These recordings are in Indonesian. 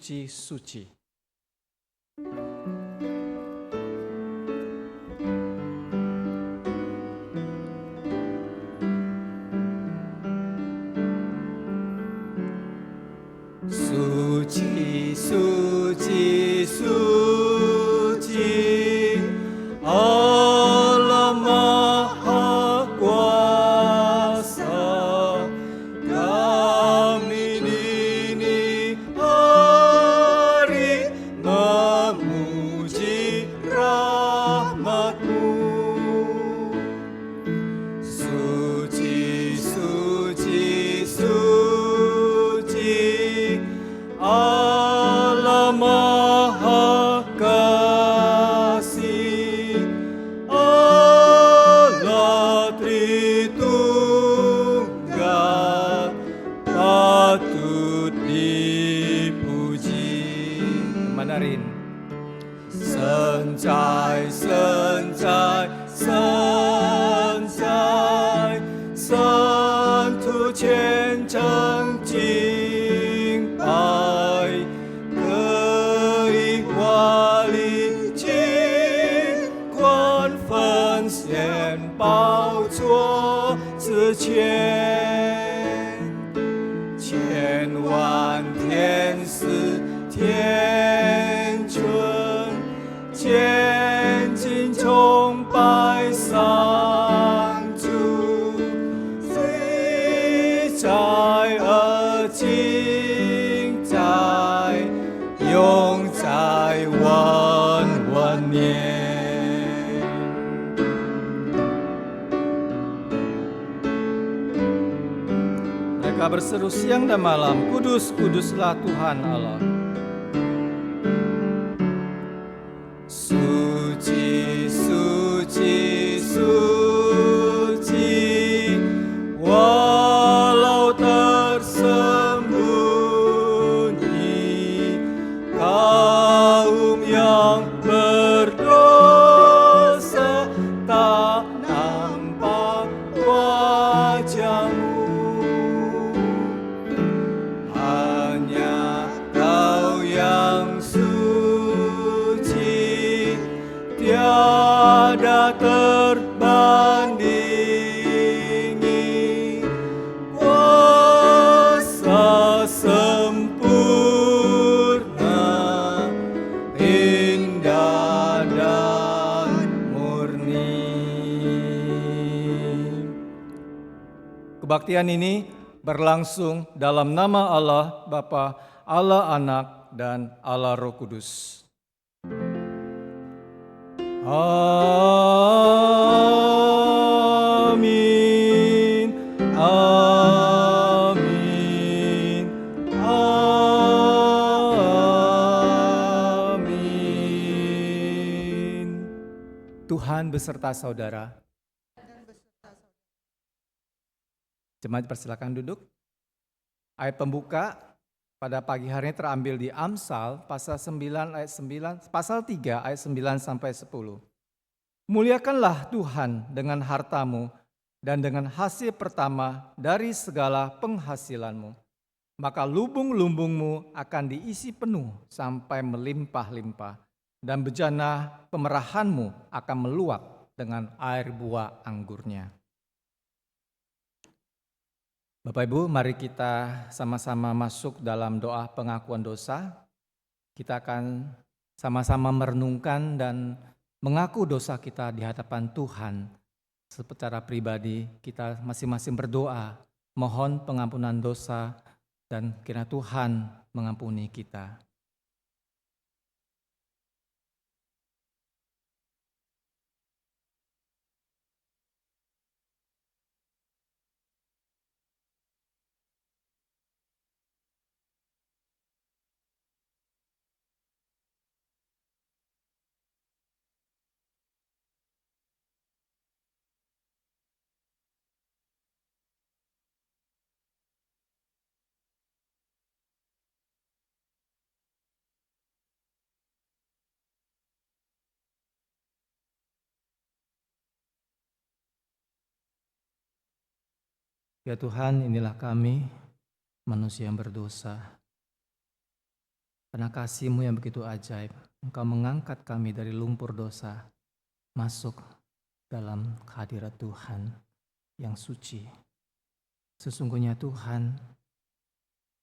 suci, suci. Suci, suci, suci, Allah Maha Kuasa. Kami dini hari memuji rahmat-Mu. Suci, suci, suci, Allah Maha Kasih, Allah Tritunggal, patut dipuji. Mandarin. Sencai, sencai, sencai, San Tu Qian Cheng Jing Bai, Ge Hua Li Jing Guan Fen Xian Bao Zuo Zi Qian,千万天使天尊，虔敬崇拜上主，非在而今在，永在万万年。Mereka berseru siang dan malam, Kudus, Kuduslah Tuhan Allah. Suci, suci, suci, walau tersembunyi, kaum yang berdosa tak nampak wajah-Mu. Hanya Kau yang suci, tiada terbandingi, kuasa sempurna, indah dan murni. Kebaktian ini berlangsung dalam nama Allah Bapa, Allah Anak, dan Allah Roh Kudus. Amin, amin, amin. Tuhan beserta saudara. Jemaat persilakan duduk. Ayat pembuka pada pagi hari ini terambil di Amsal pasal 9 ayat 9, pasal 3 ayat 9 sampai 10. Muliakanlah Tuhan dengan hartamu dan dengan hasil pertama dari segala penghasilanmu. Maka lumbung-lumbungmu akan diisi penuh sampai melimpah-limpah, dan bejana pemerahanmu akan meluap dengan air buah anggurnya. Bapak Ibu, mari kita sama-sama masuk dalam doa pengakuan dosa. Kita akan sama-sama merenungkan dan mengaku dosa kita di hadapan Tuhan. Secara pribadi kita masing-masing berdoa, mohon pengampunan dosa dan kiranya Tuhan mengampuni kita. Ya Tuhan, inilah kami, manusia yang berdosa. Karena kasih-Mu yang begitu ajaib, Engkau mengangkat kami dari lumpur dosa, masuk dalam hadirat Tuhan yang suci. Sesungguhnya Tuhan,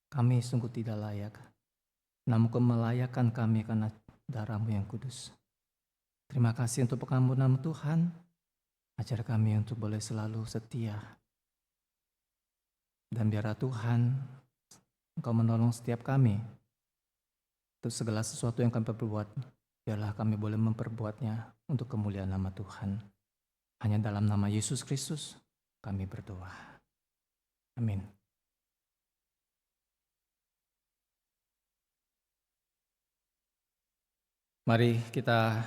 kami sungguh tidak layak, namun Kau melayakkan kami karena darah-Mu yang kudus. Terima kasih untuk pengampunan Tuhan, ajar kami untuk boleh selalu setia. Dan biarlah Tuhan, Engkau menolong setiap kami, untuk segala sesuatu yang kami perbuat, biarlah kami boleh memperbuatnya untuk kemuliaan nama Tuhan. Hanya dalam nama Yesus Kristus kami berdoa. Amin. Mari kita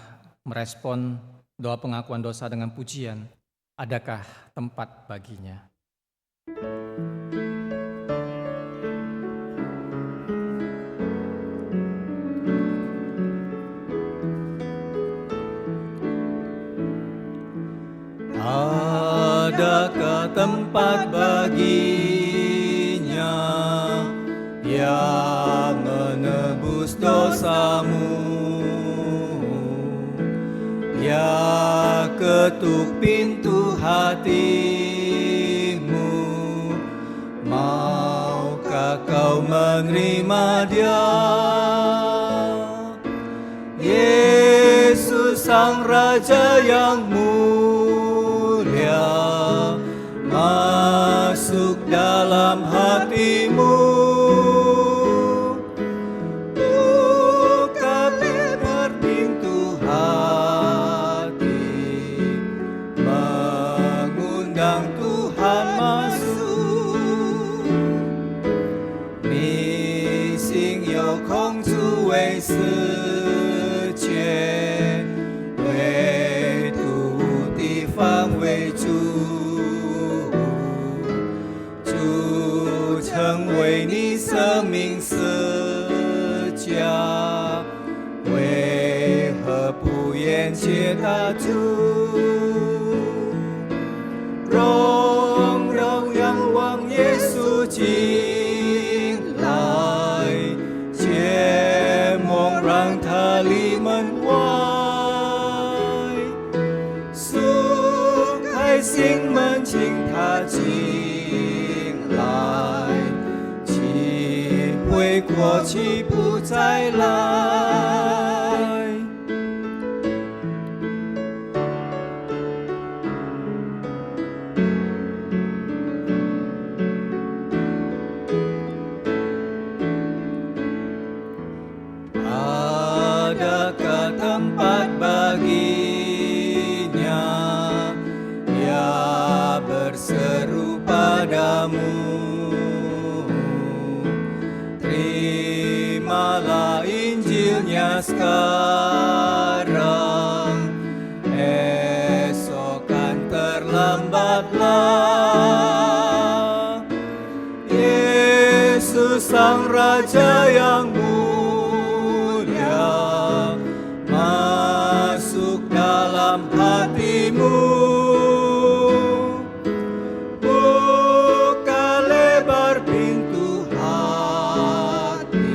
merespon doa pengakuan dosa dengan pujian. Adakah tempat baginya? Adakah tempat baginya yang menebus dosamu? Ya ketuk pintu hatimu, maukah kau menerima Dia? Yesus Sang Raja yang mulia, masuk dalam hatimu. Buka lebar pintu hati, mengundang Tuhan masuk. Ni xing有空主为世界，唯独地方为主，主成为你生命释迦，为何不愿接他主？荣耀仰望耶稣进来，结盟让他离门外，速开心门请他进来，岂会过期不再来？Adakah tempat baginya? Ia berseru padamu, terimalah Injilnya sekarang, esok kan terlambatlah. Yesus Sang Raja yang mulia, masuk dalam hatimu. Buka lebar pintu hati,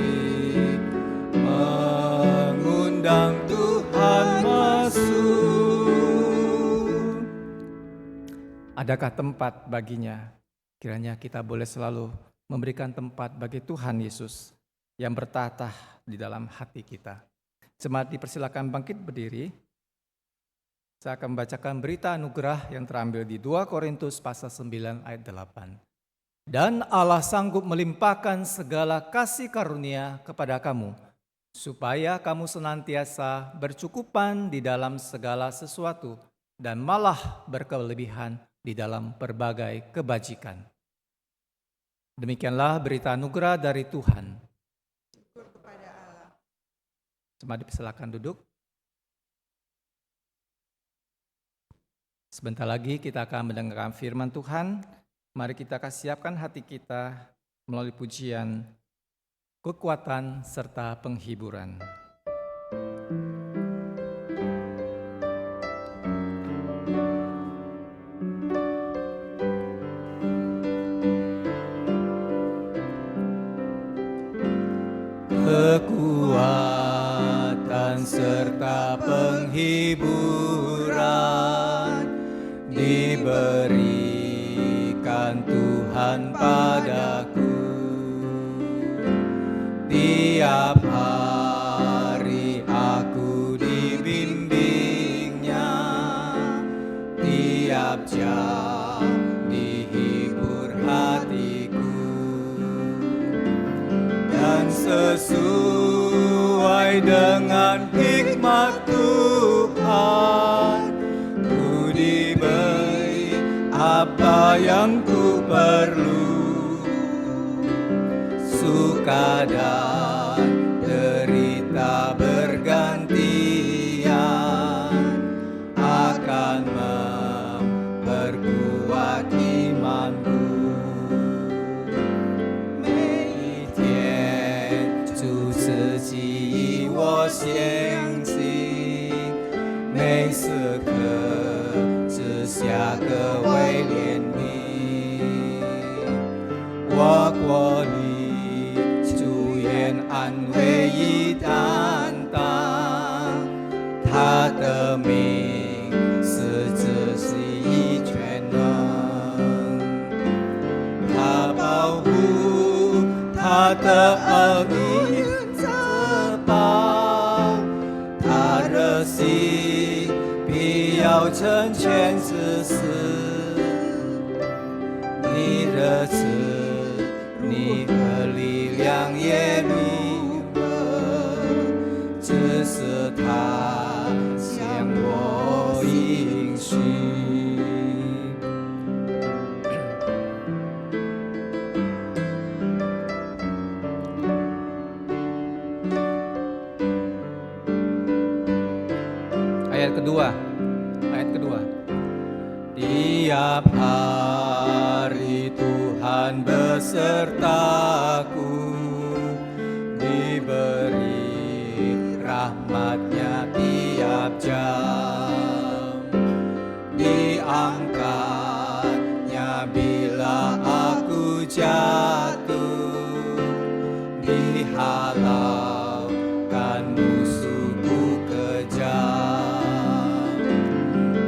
mengundang Tuhan masuk. Adakah tempat baginya? Kiranya kita boleh selalu memberikan tempat bagi Tuhan Yesus yang bertata di dalam hati kita. Jemaat dipersilakan bangkit berdiri. Saya akan membacakan berita anugerah yang terambil di 2 Korintus pasal 9 ayat 8. Dan Allah sanggup melimpahkan segala kasih karunia kepada kamu, supaya kamu senantiasa bercukupan di dalam segala sesuatu, dan malah berkelebihan di dalam berbagai kebajikan. Demikianlah berita anugerah dari Tuhan. Syukur kepada Allah. Jemaat dipersilakan duduk. Sebentar lagi kita akan mendengarkan firman Tuhan. Mari kita siapkan hati kita melalui pujian, kekuatan serta penghiburan. Kekuatan kekuatan serta penghiburan diberikan Tuhan padaku. Tiap hari aku dibimbingnya, tiap jam dihibur hatiku, dan sesuai dengan hikmat Tuhan, ku diberi apa yang ku perlu. Suka dan derita bergantian akan memperkuat imanku. 每一天主自己以我相信，每时刻之下各位怜悯，我国里安慰以担当，他的名是自己以全能，他保护他的儿女遮保，他的心必要成全之事，你的慈，你的力量也明。只是他向我应许。ayat kedua. Tiap hari Tuhan besertaku, diberi rahmat-Nya tiap jam, diangkat-Nya bila aku jatuh, dihalaukan musuhku kejam,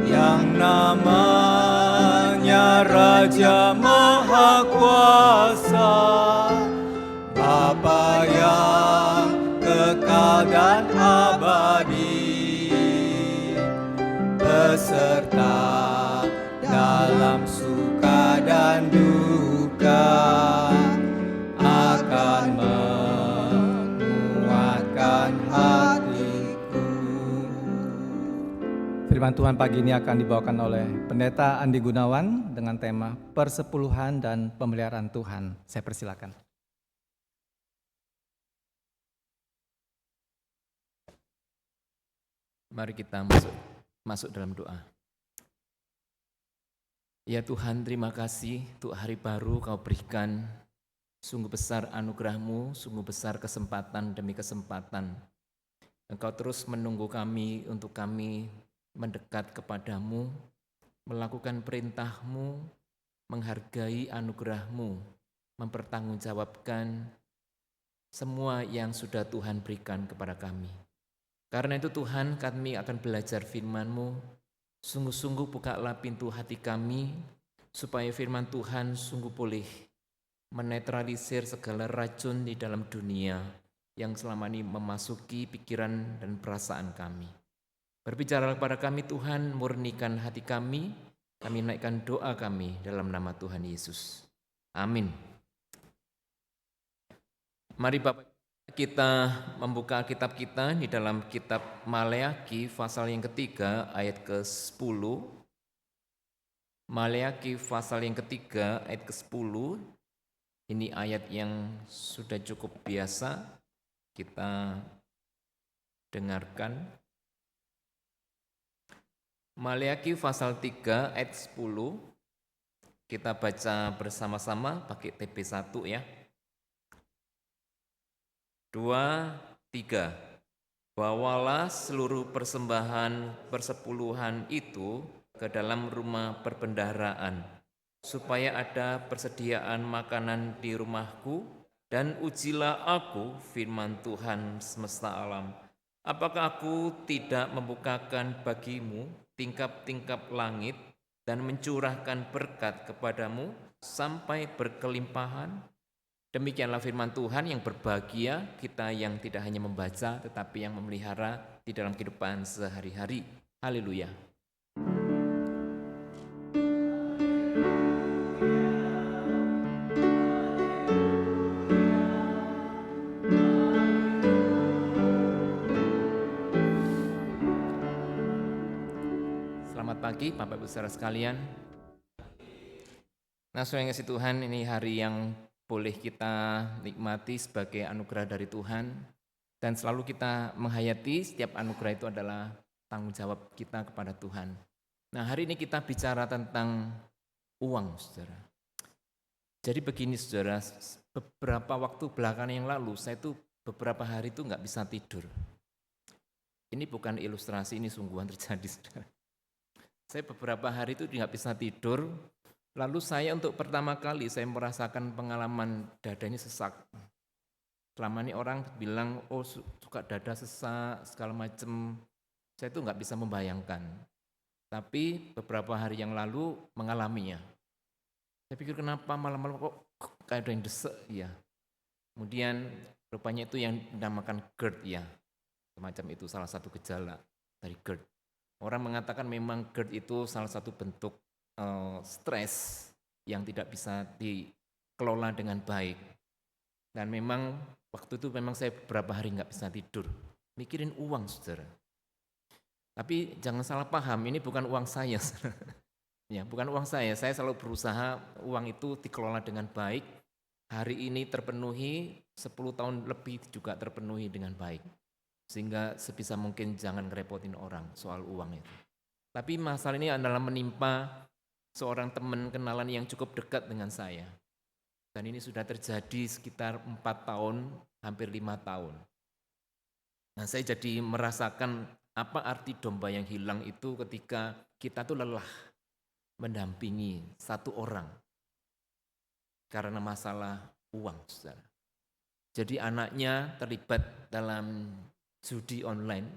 yang namanya Raja Maha Kuasa, Bapa yang kekal dan abadi, beserta dalam suka dan duka, akan menguatkan hatiku. Firman Tuhan pagi ini akan dibawakan oleh Pendeta Andi Gunawan dengan tema Persepuluhan dan Pemeliharaan Tuhan. Saya persilakan. Mari kita masuk dalam doa. Ya Tuhan, terima kasih untuk hari baru Kau berikan. Sungguh besar anugerah-Mu, sungguh besar kesempatan demi kesempatan. Engkau terus menunggu kami untuk kami mendekat kepadamu, melakukan perintah-Mu, menghargai anugerah-Mu, mempertanggungjawabkan semua yang sudah Tuhan berikan kepada kami. Karena itu Tuhan, kami akan belajar firman-Mu. Sungguh-sungguh bukalah pintu hati kami, supaya firman Tuhan sungguh boleh menetralisir segala racun di dalam dunia yang selama ini memasuki pikiran dan perasaan kami. Berbicara kepada kami Tuhan, murnikan hati kami naikkan doa kami dalam nama Tuhan Yesus. Amin. Mari Bapak, kita membuka kitab kita di dalam kitab Maleakhi pasal yang ketiga ayat ke-10. Maleakhi pasal yang ketiga ayat ke-10. Ini ayat yang sudah cukup biasa kita dengarkan. Maleakhi pasal 3 ayat 10. Kita baca bersama-sama pakai TP1 ya. 2, 3. Bawalah seluruh persembahan persepuluhan itu ke dalam rumah perbendaharaan, supaya ada persediaan makanan di rumahku Dan ujilah aku, firman Tuhan semesta alam. Apakah aku tidak membukakan bagimu tingkap-tingkap langit dan mencurahkan berkat kepadamu sampai berkelimpahan? Demikianlah firman Tuhan. Yang berbahagia kita yang tidak hanya membaca tetapi yang memelihara di dalam kehidupan sehari-hari. Haleluya. Selamat pagi Bapak Ibu saudara sekalian. Nah, saudara yang kasih Tuhan, ini hari yang boleh kita nikmati sebagai anugerah dari Tuhan. Dan selalu kita menghayati setiap anugerah itu adalah tanggung jawab kita kepada Tuhan. Nah, hari ini kita bicara tentang uang, saudara. Jadi begini, saudara, beberapa waktu belakangan yang lalu, saya itu beberapa hari itu nggak bisa tidur. Ini bukan ilustrasi, ini sungguhan terjadi, saudara. Saya beberapa hari itu nggak bisa tidur, lalu saya untuk pertama kali saya merasakan pengalaman dada ini sesak. Selama ini orang bilang, oh suka dada sesak, segala macam. Saya itu nggak bisa membayangkan. Tapi beberapa hari yang lalu mengalaminya. Saya pikir kenapa malam-malam kok kayak ada yang desek ya. Kemudian rupanya itu yang dinamakan GERD ya. Semacam itu salah satu gejala dari GERD. Orang mengatakan memang GERD itu salah satu bentuk stres yang tidak bisa dikelola dengan baik. Dan memang waktu itu memang saya beberapa hari nggak bisa tidur, mikirin uang, saudara. Tapi jangan salah paham, ini bukan uang saya, saudara. Ya, bukan uang saya selalu berusaha uang itu dikelola dengan baik. Hari ini terpenuhi, 10 tahun lebih juga terpenuhi dengan baik. Sehingga sebisa mungkin jangan ngerepotin orang soal uang itu. Tapi masalah ini adalah menimpa seorang teman kenalan yang cukup dekat dengan saya. Dan ini sudah terjadi sekitar 4 tahun, hampir 5 tahun. Nah, saya jadi merasakan apa arti domba yang hilang itu ketika kita tuh lelah mendampingi satu orang karena masalah uang, saudara. Jadi anaknya terlibat dalam judi online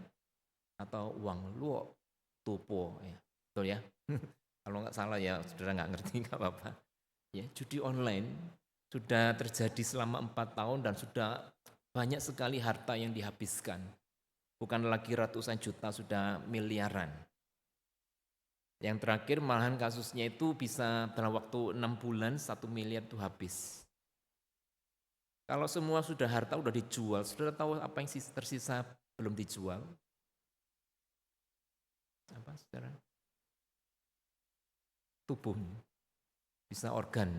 atau uang luo topo, ya. Betul ya? Kalau nggak salah ya, saudara nggak ngerti nggak apa-apa. Ya, judi online sudah terjadi selama 4 tahun dan sudah banyak sekali harta yang dihabiskan. Bukan lagi ratusan juta, sudah miliaran. Yang terakhir malahan kasusnya itu bisa dalam waktu 6 bulan 1 miliar itu habis. Kalau semua sudah harta sudah dijual, saudara tahu apa yang tersisa belum dijual? Apa, saudara? Tubuhnya. Bisa organ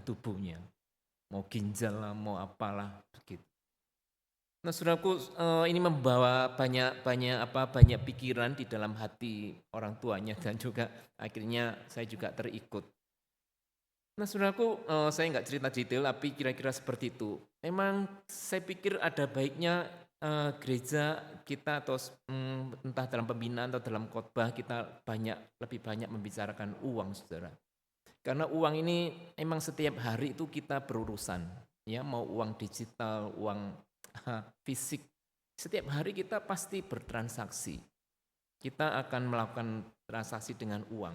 tubuhnya, mau ginjal lah, mau apalah begitu. Nah, saudaraku, ini membawa banyak pikiran di dalam hati orang tuanya dan juga akhirnya saya juga terikut. Nah, saudaraku, saya nggak cerita detail, tapi kira-kira seperti itu. Memang saya pikir ada baiknya gereja kita atau entah dalam pembinaan atau dalam khotbah kita lebih banyak membicarakan uang, saudara. Karena uang ini emang setiap hari itu kita berurusan, ya mau uang digital, uang fisik, setiap hari kita pasti bertransaksi. Kita akan melakukan transaksi dengan uang.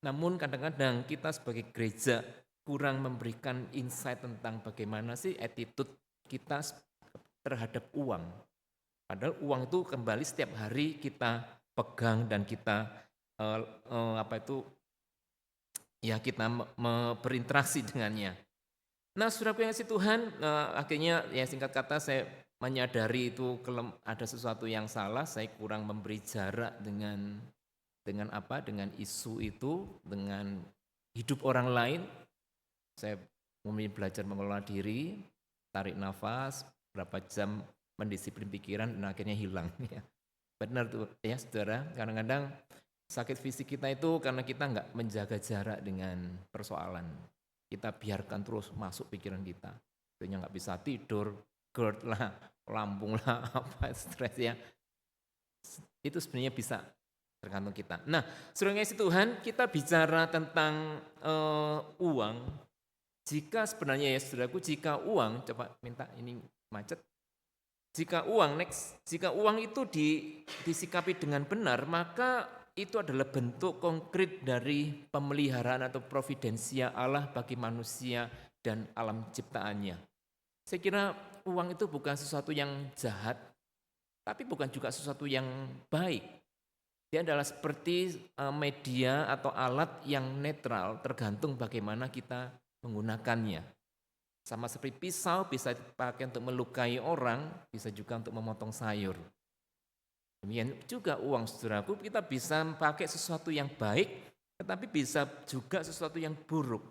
Namun kadang-kadang kita sebagai gereja kurang memberikan insight tentang bagaimana sih attitude kita terhadap uang. Padahal uang itu kembali setiap hari kita pegang dan kita kita berinteraksi dengannya. Nah, saudaraku yang kasih Tuhan, akhirnya ya singkat kata saya menyadari itu ada sesuatu yang salah, saya kurang memberi jarak dengan isu itu, dengan hidup orang lain. Saya mulai belajar mengelola diri, tarik nafas, berapa jam mendisiplin pikiran dan akhirnya hilang. Benar tuh ya saudara, kadang-kadang sakit fisik kita itu karena kita nggak menjaga jarak dengan persoalan. Kita biarkan terus masuk pikiran kita. Akhirnya nggak bisa tidur, GERD lah, lambung lah, stres ya. Itu sebenarnya bisa tergantung kita. Nah, saudara kasih Tuhan, kita bicara tentang uang. Jika sebenarnya ya saudaraku, jika uang, coba minta ini macet. Jika uang itu disikapi dengan benar, maka itu adalah bentuk konkret dari pemeliharaan atau providensia Allah bagi manusia dan alam ciptaannya. Saya kira uang itu bukan sesuatu yang jahat, tapi bukan juga sesuatu yang baik. Dia adalah seperti media atau alat yang netral, tergantung bagaimana kita menggunakannya. Sama seperti pisau bisa dipakai untuk melukai orang, bisa juga untuk memotong sayur. Demikian juga uang, saudaraku, kita bisa pakai sesuatu yang baik, tetapi bisa juga sesuatu yang buruk.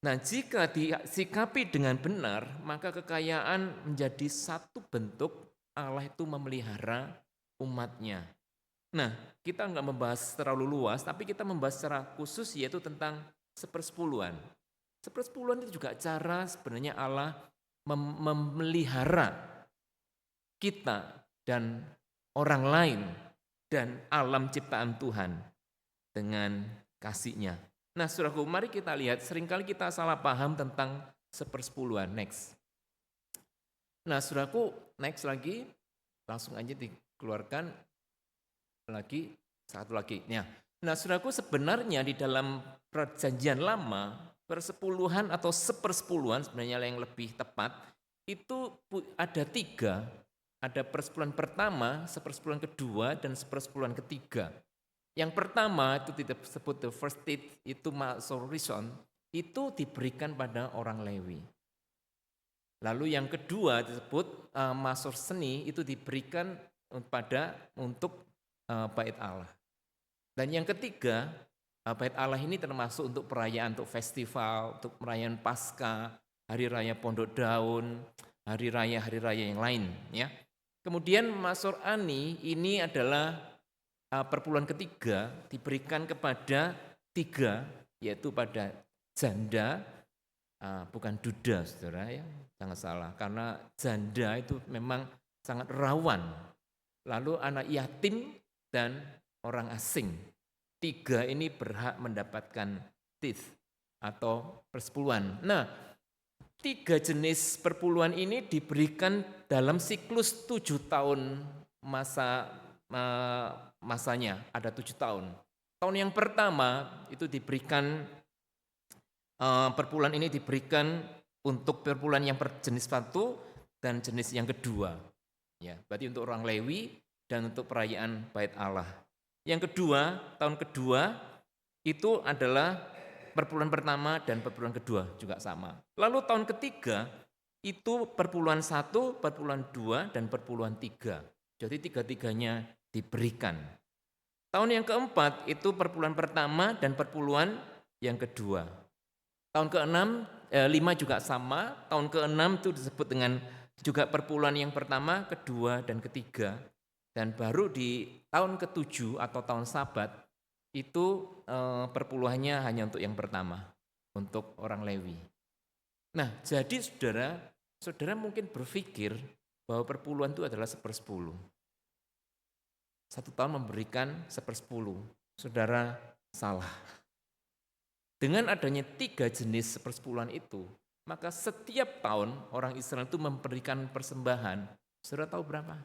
Nah, jika disikapi dengan benar, maka kekayaan menjadi satu bentuk Allah itu memelihara umatnya. Nah, kita nggak membahas terlalu luas, tapi kita membahas secara khusus yaitu tentang sepersepuluhan. Sepersepuluhan itu juga cara sebenarnya Allah memelihara kita dan orang lain dan alam ciptaan Tuhan dengan kasih-Nya. Nah, saudaraku, mari kita lihat, seringkali kita salah paham tentang sepersepuluhan. Next. Nah, saudaraku, next lagi, langsung aja dikeluarkan lagi, satu lagi. Nah, saudaraku, sebenarnya di dalam Perjanjian Lama, persepuluhan atau sepersepuluhan sebenarnya yang lebih tepat, itu ada 3. Ada persepuluhan pertama, sepersepuluhan kedua, dan sepersepuluhan ketiga. Yang pertama itu disebut the first state, itu masorison, itu diberikan pada orang Lewi. Lalu yang kedua disebut masor seni, itu diberikan untuk bait Allah. Dan yang ketiga, bait Allah ini termasuk untuk perayaan, untuk festival, untuk perayaan Paskah, hari raya Pondok Daun, hari raya yang lain. Ya. Kemudian masor ani ini adalah perpuluhan ketiga, diberikan kepada 3, yaitu pada janda, bukan duda, saudara ya, jangan salah, karena janda itu memang sangat rawan. Lalu anak yatim dan orang asing. 3 ini berhak mendapatkan tithe atau persepuluhan. Nah, 3 jenis perpuluhan ini diberikan dalam siklus 7 tahun masanya, ada 7 tahun. Tahun yang pertama itu diberikan, perpuluhan ini diberikan untuk perpuluhan yang jenis 1 dan jenis yang kedua. Ya, berarti untuk orang Lewi dan untuk perayaan Bait Allah. Yang kedua, tahun kedua itu adalah perpuluhan pertama dan perpuluhan kedua juga sama. Lalu tahun ketiga itu perpuluhan 1, perpuluhan 2, dan perpuluhan 3. Jadi 3-3-nya diberikan. Tahun yang keempat itu perpuluhan pertama dan perpuluhan yang kedua. Tahun ke-6, 5 juga sama. Tahun ke-6 itu disebut dengan juga perpuluhan yang pertama, kedua, dan ketiga. Dan baru di tahun ke-7 atau tahun Sabat itu perpuluhannya hanya untuk yang pertama, untuk orang Lewi. Nah, jadi saudara mungkin berpikir bahwa perpuluhan itu adalah 1/10. 1 tahun memberikan 1/10. Saudara salah. Dengan adanya 3 jenis sepersepuluhan itu, maka setiap tahun orang Israel itu memberikan persembahan. Saudara tahu berapa?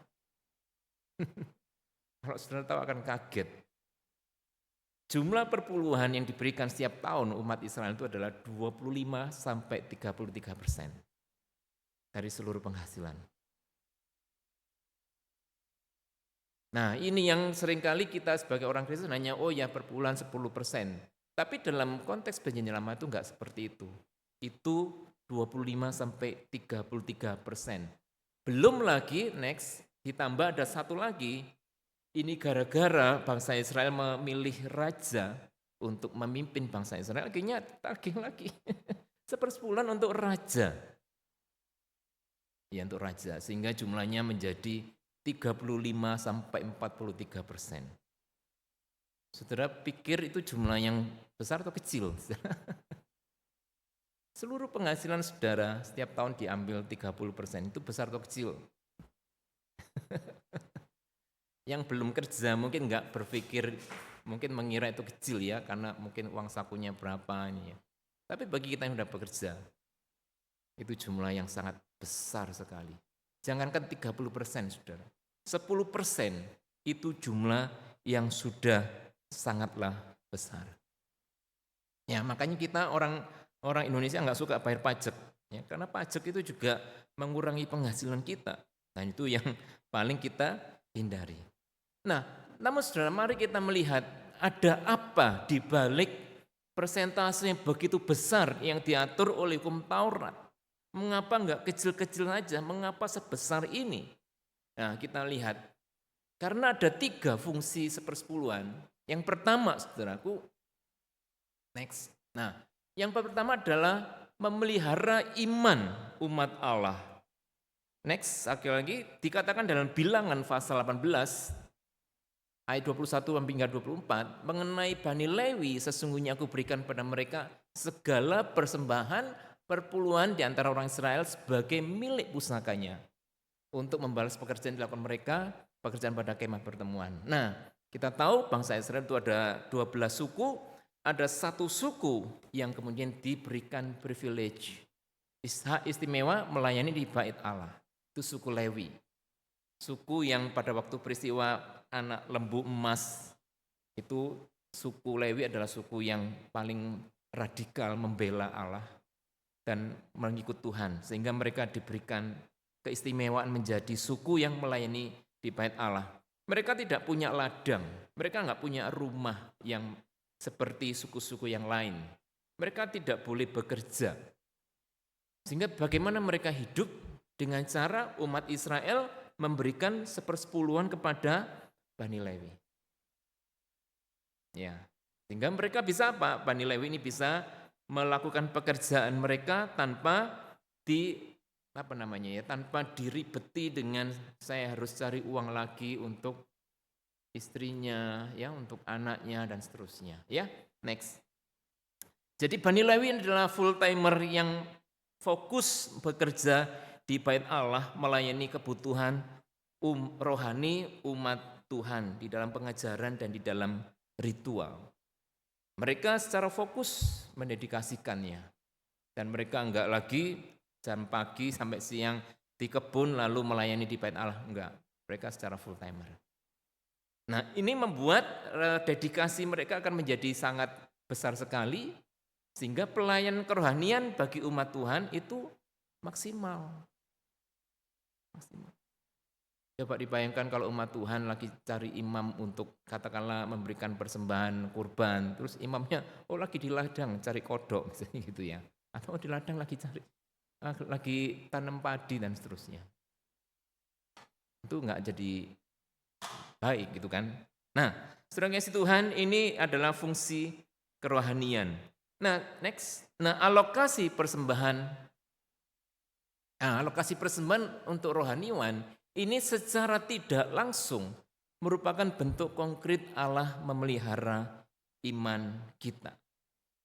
Kalau saudara tahu akan kaget. Jumlah perpuluhan yang diberikan setiap tahun umat Israel itu adalah 25-33% dari seluruh penghasilan. Nah, ini yang seringkali kita sebagai orang Kristen hanya, oh ya perpuluhan 10%. Tapi dalam konteks Perjanjian Lama itu enggak seperti itu. Itu 25-33%. Belum lagi, next, ditambah ada satu lagi, ini gara-gara bangsa Israel memilih raja untuk memimpin bangsa Israel, akhirnya tagih lagi. 1/10 untuk raja. Ya, untuk raja, sehingga jumlahnya menjadi 35-43%. Saudara pikir itu jumlah yang besar atau kecil? Seluruh penghasilan saudara setiap tahun diambil 30%, itu besar atau kecil? Yang belum kerja mungkin enggak berpikir, mungkin mengira itu kecil ya, karena mungkin uang sakunya berapa ini ya. Tapi bagi kita yang sudah bekerja, itu jumlah yang sangat besar sekali. Jangankan 30%, saudara. 10% itu jumlah yang sudah sangatlah besar. Ya, makanya kita orang Indonesia nggak suka bayar pajak. Ya, karena pajak itu juga mengurangi penghasilan kita. Dan itu yang paling kita hindari. Nah, namun saudara, mari kita melihat ada apa di balik persentase yang begitu besar yang diatur oleh hukum Taurat. Mengapa enggak kecil-kecil saja? Mengapa sebesar ini? Nah, kita lihat. Karena ada 3 fungsi sepersepuluhan. Yang pertama, saudaraku, next. Nah, yang pertama adalah memelihara iman umat Allah. Next, sekali lagi dikatakan dalam Bilangan pasal 18 ayat 21 hingga 24 mengenai Bani Lewi, sesungguhnya aku berikan pada mereka segala persembahan perpuluhan di antara orang Israel sebagai milik pusakanya untuk membalas pekerjaan yang dilakukan mereka, pekerjaan pada kemah pertemuan. Nah, kita tahu bangsa Israel itu ada 12 suku, ada 1 suku yang kemudian diberikan privilege, hak istimewa melayani di bait Allah. Itu suku Lewi. Suku yang pada waktu peristiwa anak lembu emas, itu suku Lewi adalah suku yang paling radikal membela Allah dan mengikut Tuhan, sehingga mereka diberikan keistimewaan menjadi suku yang melayani di bait Allah. Mereka tidak punya ladang, mereka nggak punya rumah yang seperti suku-suku yang lain. Mereka tidak boleh bekerja. Sehingga bagaimana mereka hidup? Dengan cara umat Israel memberikan 1/10 kepada Bani Lewi. Ya, sehingga mereka bisa apa? Bani Lewi ini bisa melakukan pekerjaan mereka tanpa tanpa diribeti dengan saya harus cari uang lagi untuk istrinya, ya, untuk anaknya dan seterusnya. Ya, next. Jadi Bani Lewi adalah full timer yang fokus bekerja di bait Allah melayani kebutuhan rohani umat Tuhan di dalam pengajaran dan di dalam ritual. Mereka secara fokus mendedikasikannya. Dan mereka enggak lagi jam pagi sampai siang di kebun lalu melayani di bait Allah, enggak. Mereka secara full timer. Nah, ini membuat dedikasi mereka akan menjadi sangat besar sekali sehingga pelayanan kerohanian bagi umat Tuhan itu maksimal. Coba dibayangkan kalau umat Tuhan lagi cari imam untuk katakanlah memberikan persembahan kurban, terus imamnya lagi di ladang cari kodok misalnya gitu ya, atau di ladang lagi tanam padi dan seterusnya. Itu enggak jadi baik gitu kan. Nah, saudara kasih Tuhan, ini adalah fungsi kerohanian. Nah, next. Nah, alokasi persembahan untuk rohaniwan ini secara tidak langsung merupakan bentuk konkret Allah memelihara iman kita.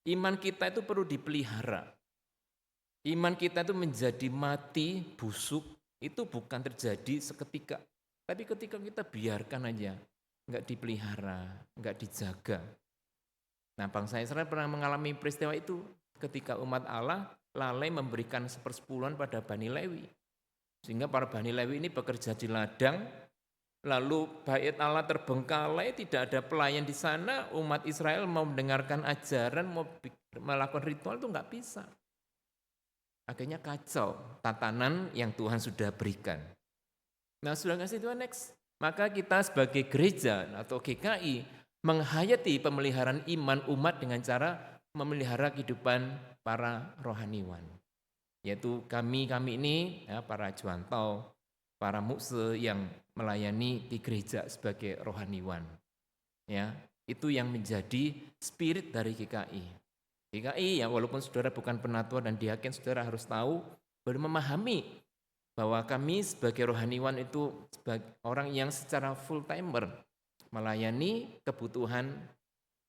Iman kita itu perlu dipelihara. Iman kita itu menjadi mati, busuk, itu bukan terjadi seketika. Tapi ketika kita biarkan aja, enggak dipelihara, enggak dijaga. Nah, bangsa Israel pernah mengalami peristiwa itu ketika umat Allah lalai memberikan 1/10 pada Bani Lewi. Sehingga para Bani Lewi ini bekerja di ladang, lalu bait Allah terbengkalai, tidak ada pelayan di sana, umat Israel mau mendengarkan ajaran, mau melakukan ritual itu enggak bisa. Akhirnya kacau tatanan yang Tuhan sudah berikan. Nah, sudah ngasih Tuhan next. Maka kita sebagai gereja atau GKI menghayati pemeliharaan iman umat dengan cara memelihara kehidupan para rohaniwan, yaitu kami ini ya, para juantau, para mukse yang melayani di gereja sebagai rohaniwan. Ya, itu yang menjadi spirit dari GKI. GKI ya, walaupun saudara bukan penatua dan diaken, saudara harus tahu, baru memahami bahwa kami sebagai rohaniwan itu sebagai orang yang secara full timer melayani kebutuhan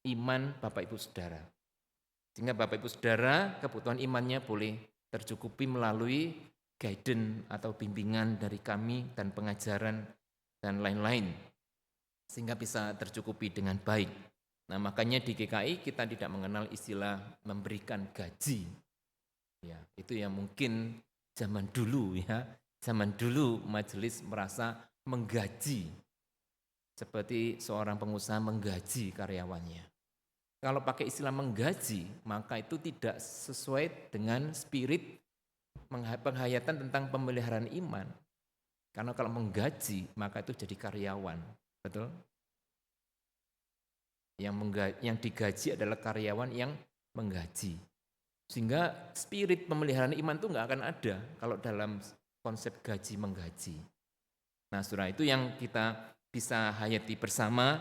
iman Bapak Ibu Saudara. Sehingga Bapak Ibu Saudara kebutuhan imannya boleh tercukupi melalui guidance atau bimbingan dari kami dan pengajaran dan lain-lain. Sehingga bisa tercukupi dengan baik. Nah, makanya di GKI kita tidak mengenal istilah memberikan gaji. Ya, itu yang mungkin zaman dulu ya. Zaman dulu majelis merasa menggaji. Seperti seorang pengusaha menggaji karyawannya. Kalau pakai istilah menggaji, maka itu tidak sesuai dengan spirit penghayatan tentang pemeliharaan iman. Karena kalau menggaji, maka itu jadi karyawan. Betul? Yang digaji adalah karyawan yang menggaji. Sehingga spirit pemeliharaan iman itu nggak akan ada kalau dalam konsep gaji menggaji. Nah, saudara, itu yang kita bisa hayati bersama.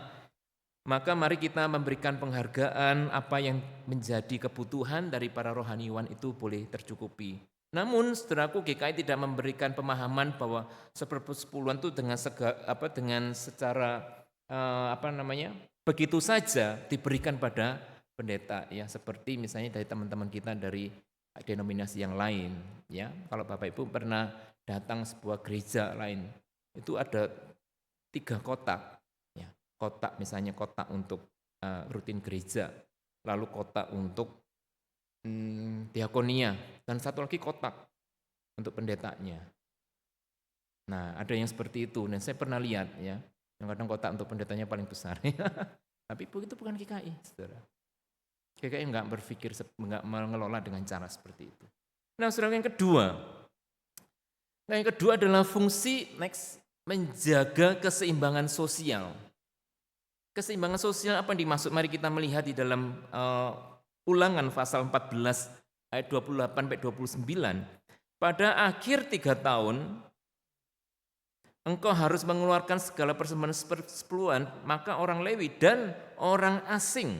Maka mari kita memberikan penghargaan apa yang menjadi kebutuhan dari para rohaniwan itu boleh tercukupi. Namun saudaraku, GKI tidak memberikan pemahaman bahwa sepersepuluhan itu dengan secara begitu saja diberikan pada pendeta ya, seperti misalnya dari teman-teman kita dari denominasi yang lain ya. Kalau Bapak Ibu pernah datang sebuah gereja lain, itu ada 3 kotak ya. Kotak misalnya kotak untuk rutin gereja, lalu kotak untuk diakonia, dan satu lagi kotak untuk pendetanya. Nah, ada yang seperti itu, dan saya pernah lihat ya, yang kadang kotak untuk pendetanya paling besar. Tapi itu bukan GKI, saudara. GKI enggak berpikir, enggak mengelola dengan cara seperti itu. Nah, saudara, yang kedua adalah fungsi menjaga keseimbangan sosial. Keseimbangan sosial apa yang dimaksud? Mari kita melihat di dalam Ulangan pasal 14 ayat 28-29. Pada akhir 3 tahun, engkau harus mengeluarkan segala persembahan sepersepuluhan, maka orang Lewi dan orang asing,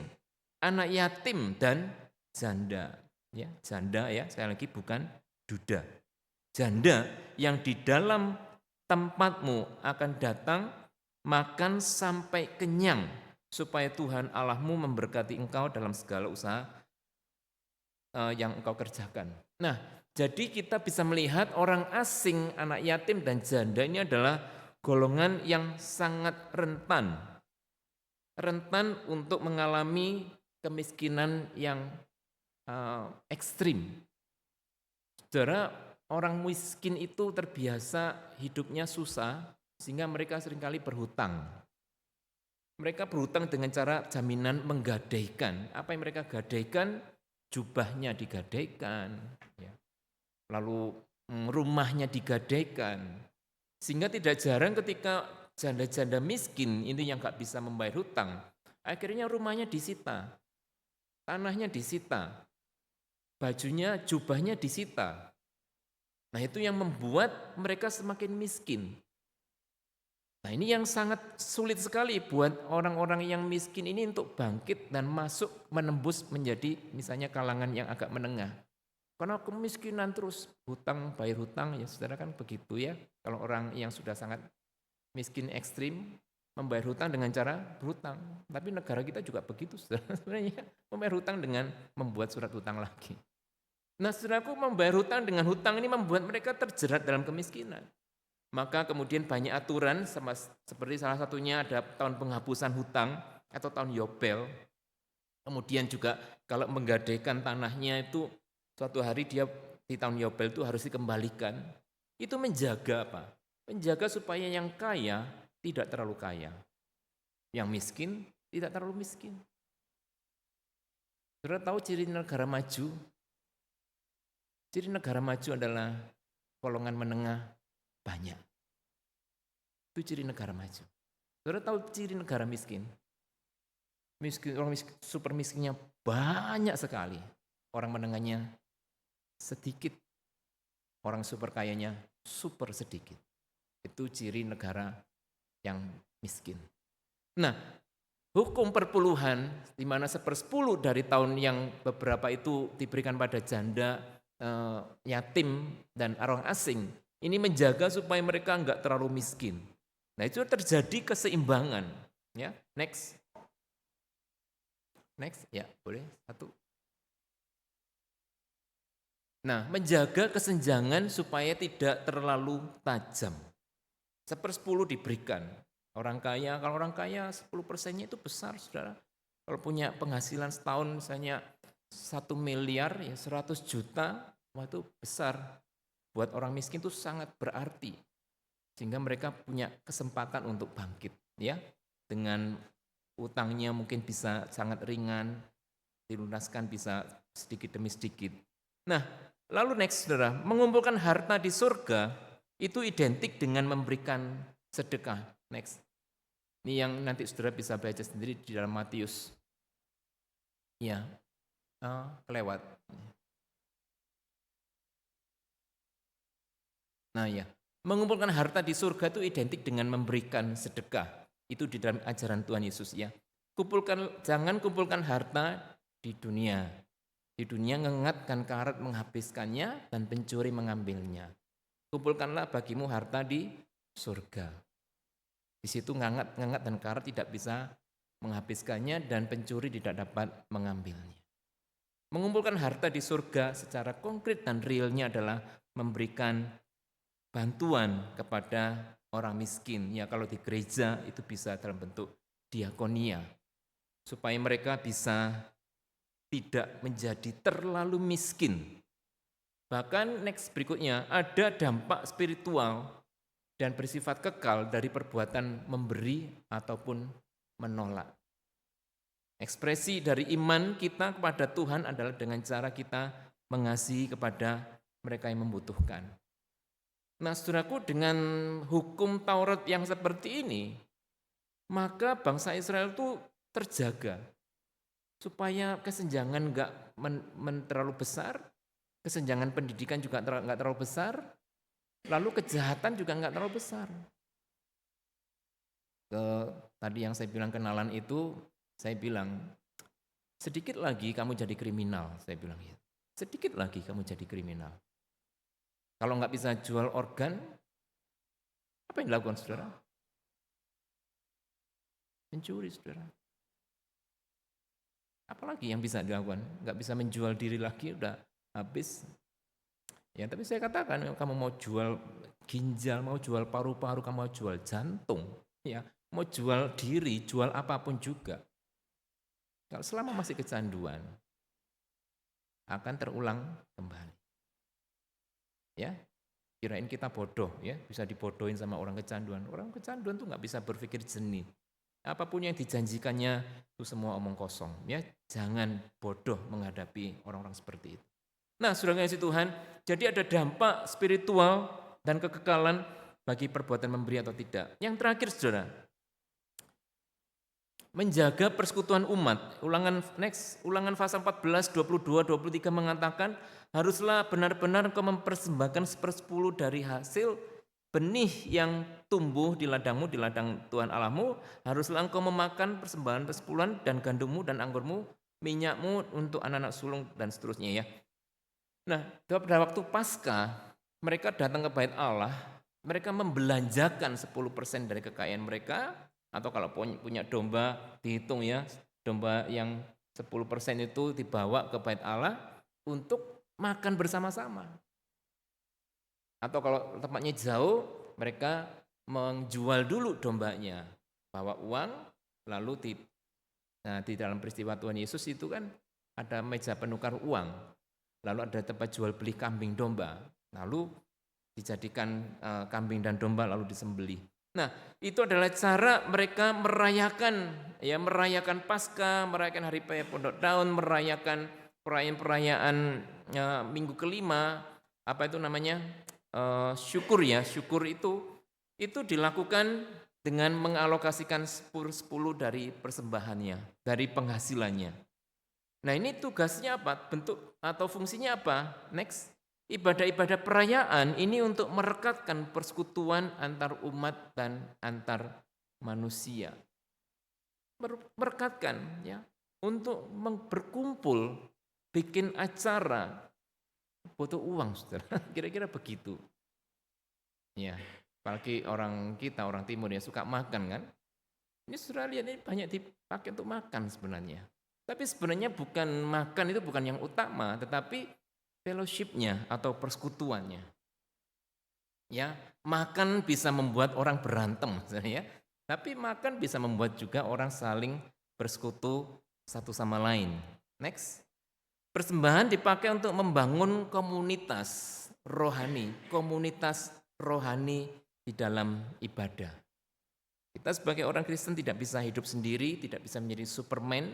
anak yatim dan janda. Ya, janda ya, sekali lagi bukan duda. Janda yang di dalam tempatmu akan datang makan sampai kenyang, supaya Tuhan Allahmu memberkati engkau dalam segala usaha yang engkau kerjakan. Nah, jadi kita bisa melihat orang asing, anak yatim dan janda ini adalah golongan yang sangat rentan. Rentan untuk mengalami kemiskinan yang ekstrim. Saudara, orang miskin itu terbiasa hidupnya susah, sehingga mereka seringkali berhutang. Mereka berhutang dengan cara jaminan menggadaikan. Apa yang mereka gadaikan? Jubahnya digadaikan, ya. Lalu rumahnya digadaikan. Sehingga tidak jarang ketika janda-janda miskin ini yang gak bisa membayar hutang, akhirnya rumahnya disita, tanahnya disita, bajunya, jubahnya disita. Nah, itu yang membuat mereka semakin miskin. Nah, ini yang sangat sulit sekali buat orang-orang yang miskin ini untuk bangkit dan masuk menembus menjadi misalnya kalangan yang agak menengah. Karena kemiskinan terus, hutang, bayar hutang, ya saudara kan begitu ya. Kalau orang yang sudah sangat miskin ekstrim, membayar hutang dengan cara berhutang. Tapi negara kita juga begitu, saudara. Sebenarnya membayar hutang dengan membuat surat hutang lagi. Nah, saudaraku, membayar hutang dengan hutang ini membuat mereka terjerat dalam kemiskinan. Maka kemudian banyak aturan, seperti salah satunya ada tahun penghapusan hutang atau tahun Yobel. Kemudian juga kalau menggadaikan tanahnya itu suatu hari dia di tahun Yobel itu harus dikembalikan. Itu menjaga apa? Menjaga supaya yang kaya tidak terlalu kaya. Yang miskin tidak terlalu miskin. Saudara tahu ciri negara maju? Ciri negara maju adalah golongan menengah banyak. Itu ciri negara maju. Saudara tahu ciri negara miskin? Orang miskin, super miskinnya banyak sekali. Orang menengahnya sedikit. Orang super kayanya super sedikit. Itu ciri negara yang miskin. Nah, hukum perpuluhan di mana 1/10 dari tahun yang beberapa itu diberikan pada janda, yatim dan orang asing. Ini menjaga supaya mereka enggak terlalu miskin. Nah, itu terjadi keseimbangan. Ya, next, ya boleh satu. Nah, menjaga kesenjangan supaya tidak terlalu tajam. 1/10 diberikan. Orang kaya, kalau orang kaya 10%-nya itu besar, saudara. Kalau punya penghasilan setahun misalnya 1 miliar, ya 100 juta, wah itu besar. Buat orang miskin itu sangat berarti. Sehingga mereka punya kesempatan untuk bangkit. Ya, dengan utangnya mungkin bisa sangat ringan, dilunaskan bisa sedikit demi sedikit. Nah, lalu next saudara, mengumpulkan harta di surga itu identik dengan memberikan sedekah. Next. Ini yang nanti saudara bisa baca sendiri di dalam Matius. Ya, kelewat. Nah ya, mengumpulkan harta di surga itu identik dengan memberikan sedekah. Itu di dalam ajaran Tuhan Yesus ya. Jangan kumpulkan harta di dunia. Di dunia ngengat dan karat menghabiskannya dan pencuri mengambilnya. Kumpulkanlah bagimu harta di surga. Di situ ngangat dan karat tidak bisa menghabiskannya dan pencuri tidak dapat mengambilnya. Mengumpulkan harta di surga secara konkret dan realnya adalah memberikan bantuan kepada orang miskin. Ya kalau di gereja itu bisa dalam bentuk diakonia. Supaya mereka bisa tidak menjadi terlalu miskin. Bahkan next berikutnya ada dampak spiritual dan bersifat kekal dari perbuatan memberi ataupun menolak. Ekspresi dari iman kita kepada Tuhan adalah dengan cara kita mengasihi kepada mereka yang membutuhkan. Nah, saudaraku, dengan hukum Taurat yang seperti ini, maka bangsa Israel itu terjaga supaya kesenjangan enggak terlalu besar, kesenjangan pendidikan juga enggak terlalu besar, lalu kejahatan juga enggak terlalu besar. Tadi yang saya bilang kenalan itu, saya bilang, sedikit lagi kamu jadi kriminal, saya bilang ya. Sedikit lagi kamu jadi kriminal. Kalau nggak bisa jual organ, apa yang dilakukan saudara? Mencuri saudara. Apalagi yang bisa dilakukan? Nggak bisa menjual diri lagi, udah habis. Ya, tapi saya katakan, kamu mau jual ginjal, mau jual paru-paru, kamu mau jual jantung, ya, mau jual diri, jual apapun juga. Kalau selama masih kecanduan, akan terulang kembali. Ya, kirain kita bodoh, ya, bisa dibodohin sama orang kecanduan. Orang kecanduan tuh nggak bisa berpikir jernih. Apapun yang dijanjikannya itu semua omong kosong. Ya, jangan bodoh menghadapi orang-orang seperti itu. Nah, saudara yang kasih Tuhan, jadi ada dampak spiritual dan kekekalan bagi perbuatan memberi atau tidak. Yang terakhir, saudara, menjaga persekutuan umat. Ulangan pasal 14, 22, 23 mengatakan, haruslah benar-benar engkau mempersembahkan 1/10 dari hasil benih yang tumbuh di ladangmu, di ladang Tuhan Allahmu. Haruslah engkau memakan persembahan persepuluhan dan gandummu dan anggurmu, minyakmu untuk anak-anak sulung dan seterusnya ya. Nah, pada waktu Paskah, mereka datang ke bait Allah, mereka membelanjakan 10% dari kekayaan mereka, atau kalau punya domba, dihitung ya, domba yang 10% itu dibawa ke bait Allah untuk makan bersama-sama. Atau kalau tempatnya jauh, mereka menjual dulu dombanya, bawa uang, lalu di dalam peristiwa Tuhan Yesus itu kan ada meja penukar uang, lalu ada tempat jual beli kambing domba, lalu dijadikan kambing dan domba lalu disembelih. Nah, itu adalah cara mereka merayakan Paskah, merayakan Hari Raya Pondok Daun, merayakan perayaan-perayaan minggu kelima, apa itu namanya, syukur ya, syukur itu dilakukan dengan mengalokasikan 10 dari persembahannya, dari penghasilannya. Nah, ini tugasnya apa? Bentuk atau fungsinya apa? Next. Ibadah-ibadah perayaan ini untuk merekatkan persekutuan antar umat dan antar manusia. Merekatkan ya, untuk berkumpul, bikin acara, butuh uang, saudara. Kira-kira begitu. Ya, apalagi orang timur ya suka makan kan. Ini saudara lihat ini banyak dipakai untuk makan sebenarnya. Tapi sebenarnya makan itu bukan yang utama, tetapi fellowship-nya atau persekutuannya. Ya, makan bisa membuat orang berantem, ya. Tapi makan bisa membuat juga orang saling bersekutu satu sama lain. Next. Persembahan dipakai untuk membangun komunitas rohani di dalam ibadah. Kita sebagai orang Kristen tidak bisa hidup sendiri, tidak bisa menjadi Superman,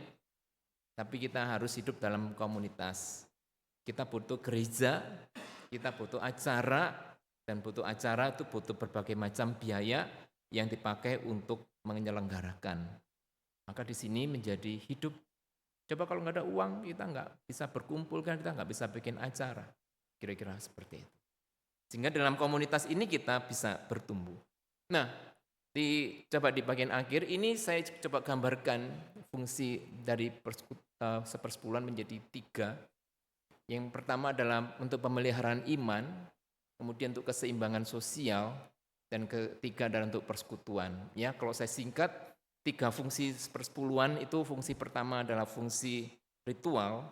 tapi kita harus hidup dalam komunitas. Kita butuh gereja, kita butuh acara, dan butuh acara itu butuh berbagai macam biaya yang dipakai untuk menyelenggarakan. Maka di sini menjadi hidup. Coba kalau nggak ada uang, kita nggak bisa berkumpul, kan kita nggak bisa bikin acara. Kira-kira seperti itu. Sehingga dalam komunitas ini kita bisa bertumbuh. Nah, coba di bagian akhir ini saya coba gambarkan fungsi dari sepersepuluhan menjadi 3. Yang pertama adalah untuk pemeliharaan iman, kemudian untuk keseimbangan sosial, dan ketiga adalah untuk persekutuan. Ya, kalau saya singkat, 3 fungsi sepersepuluhan itu fungsi pertama adalah fungsi ritual,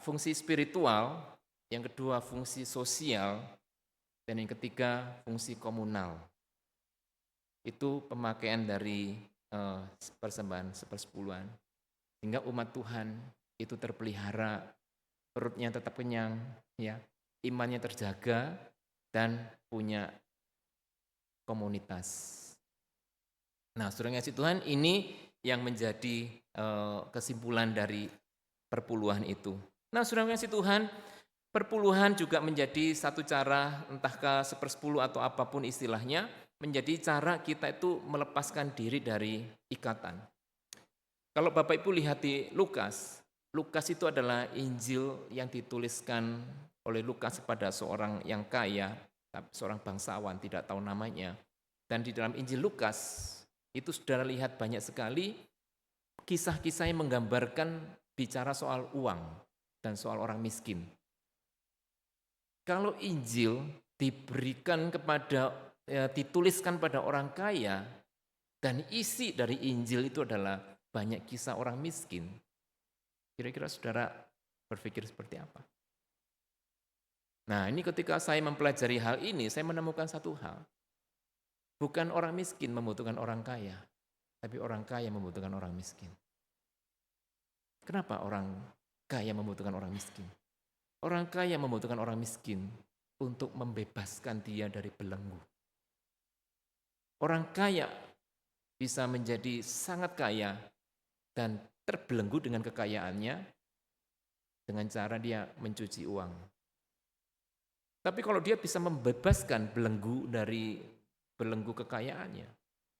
fungsi spiritual, yang kedua fungsi sosial, dan yang ketiga fungsi komunal. Itu pemakaian dari persembahan sepersepuluhan. Sehingga umat Tuhan itu terpelihara, perutnya tetap kenyang, ya, imannya terjaga, dan punya komunitas. Nah, saudara kasih Tuhan, ini yang menjadi kesimpulan dari perpuluhan itu. Nah, saudara kasih Tuhan, perpuluhan juga menjadi satu cara, entahkah 1/10 atau apapun istilahnya, menjadi cara kita itu melepaskan diri dari ikatan. Kalau Bapak Ibu lihat di Lukas itu adalah Injil yang dituliskan oleh Lukas kepada seorang yang kaya, seorang bangsawan, tidak tahu namanya. Dan di dalam Injil Lukas, itu saudara lihat banyak sekali kisah-kisah yang menggambarkan bicara soal uang dan soal orang miskin. Kalau Injil dituliskan pada orang kaya, dan isi dari Injil itu adalah banyak kisah orang miskin, kira-kira saudara berpikir seperti apa? Nah, ini ketika saya mempelajari hal ini, saya menemukan satu hal. Bukan orang miskin membutuhkan orang kaya, tapi orang kaya membutuhkan orang miskin. Kenapa orang kaya membutuhkan orang miskin? Orang kaya membutuhkan orang miskin untuk membebaskan dia dari belenggu. Orang kaya bisa menjadi sangat kaya dan terbelenggu dengan kekayaannya dengan cara dia mencuci uang. Tapi kalau dia bisa membebaskan belenggu dari belenggu kekayaannya,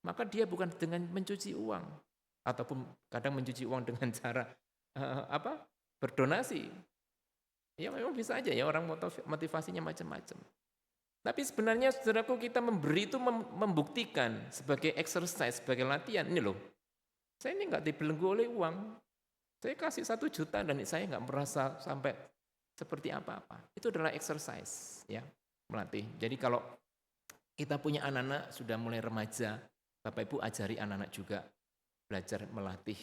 maka dia bukan dengan mencuci uang, ataupun kadang mencuci uang dengan cara berdonasi. Ya memang bisa aja ya, orang motivasinya macam-macam. Tapi sebenarnya saudaraku, kita memberi itu membuktikan sebagai exercise, sebagai latihan. Ini loh, saya ini nggak dibelenggu oleh uang. Saya kasih 1 juta dan saya nggak merasa sampai seperti apa-apa. Itu adalah exercise, ya, melatih. Jadi kalau kita punya anak-anak sudah mulai remaja, Bapak Ibu ajari anak-anak juga belajar melatih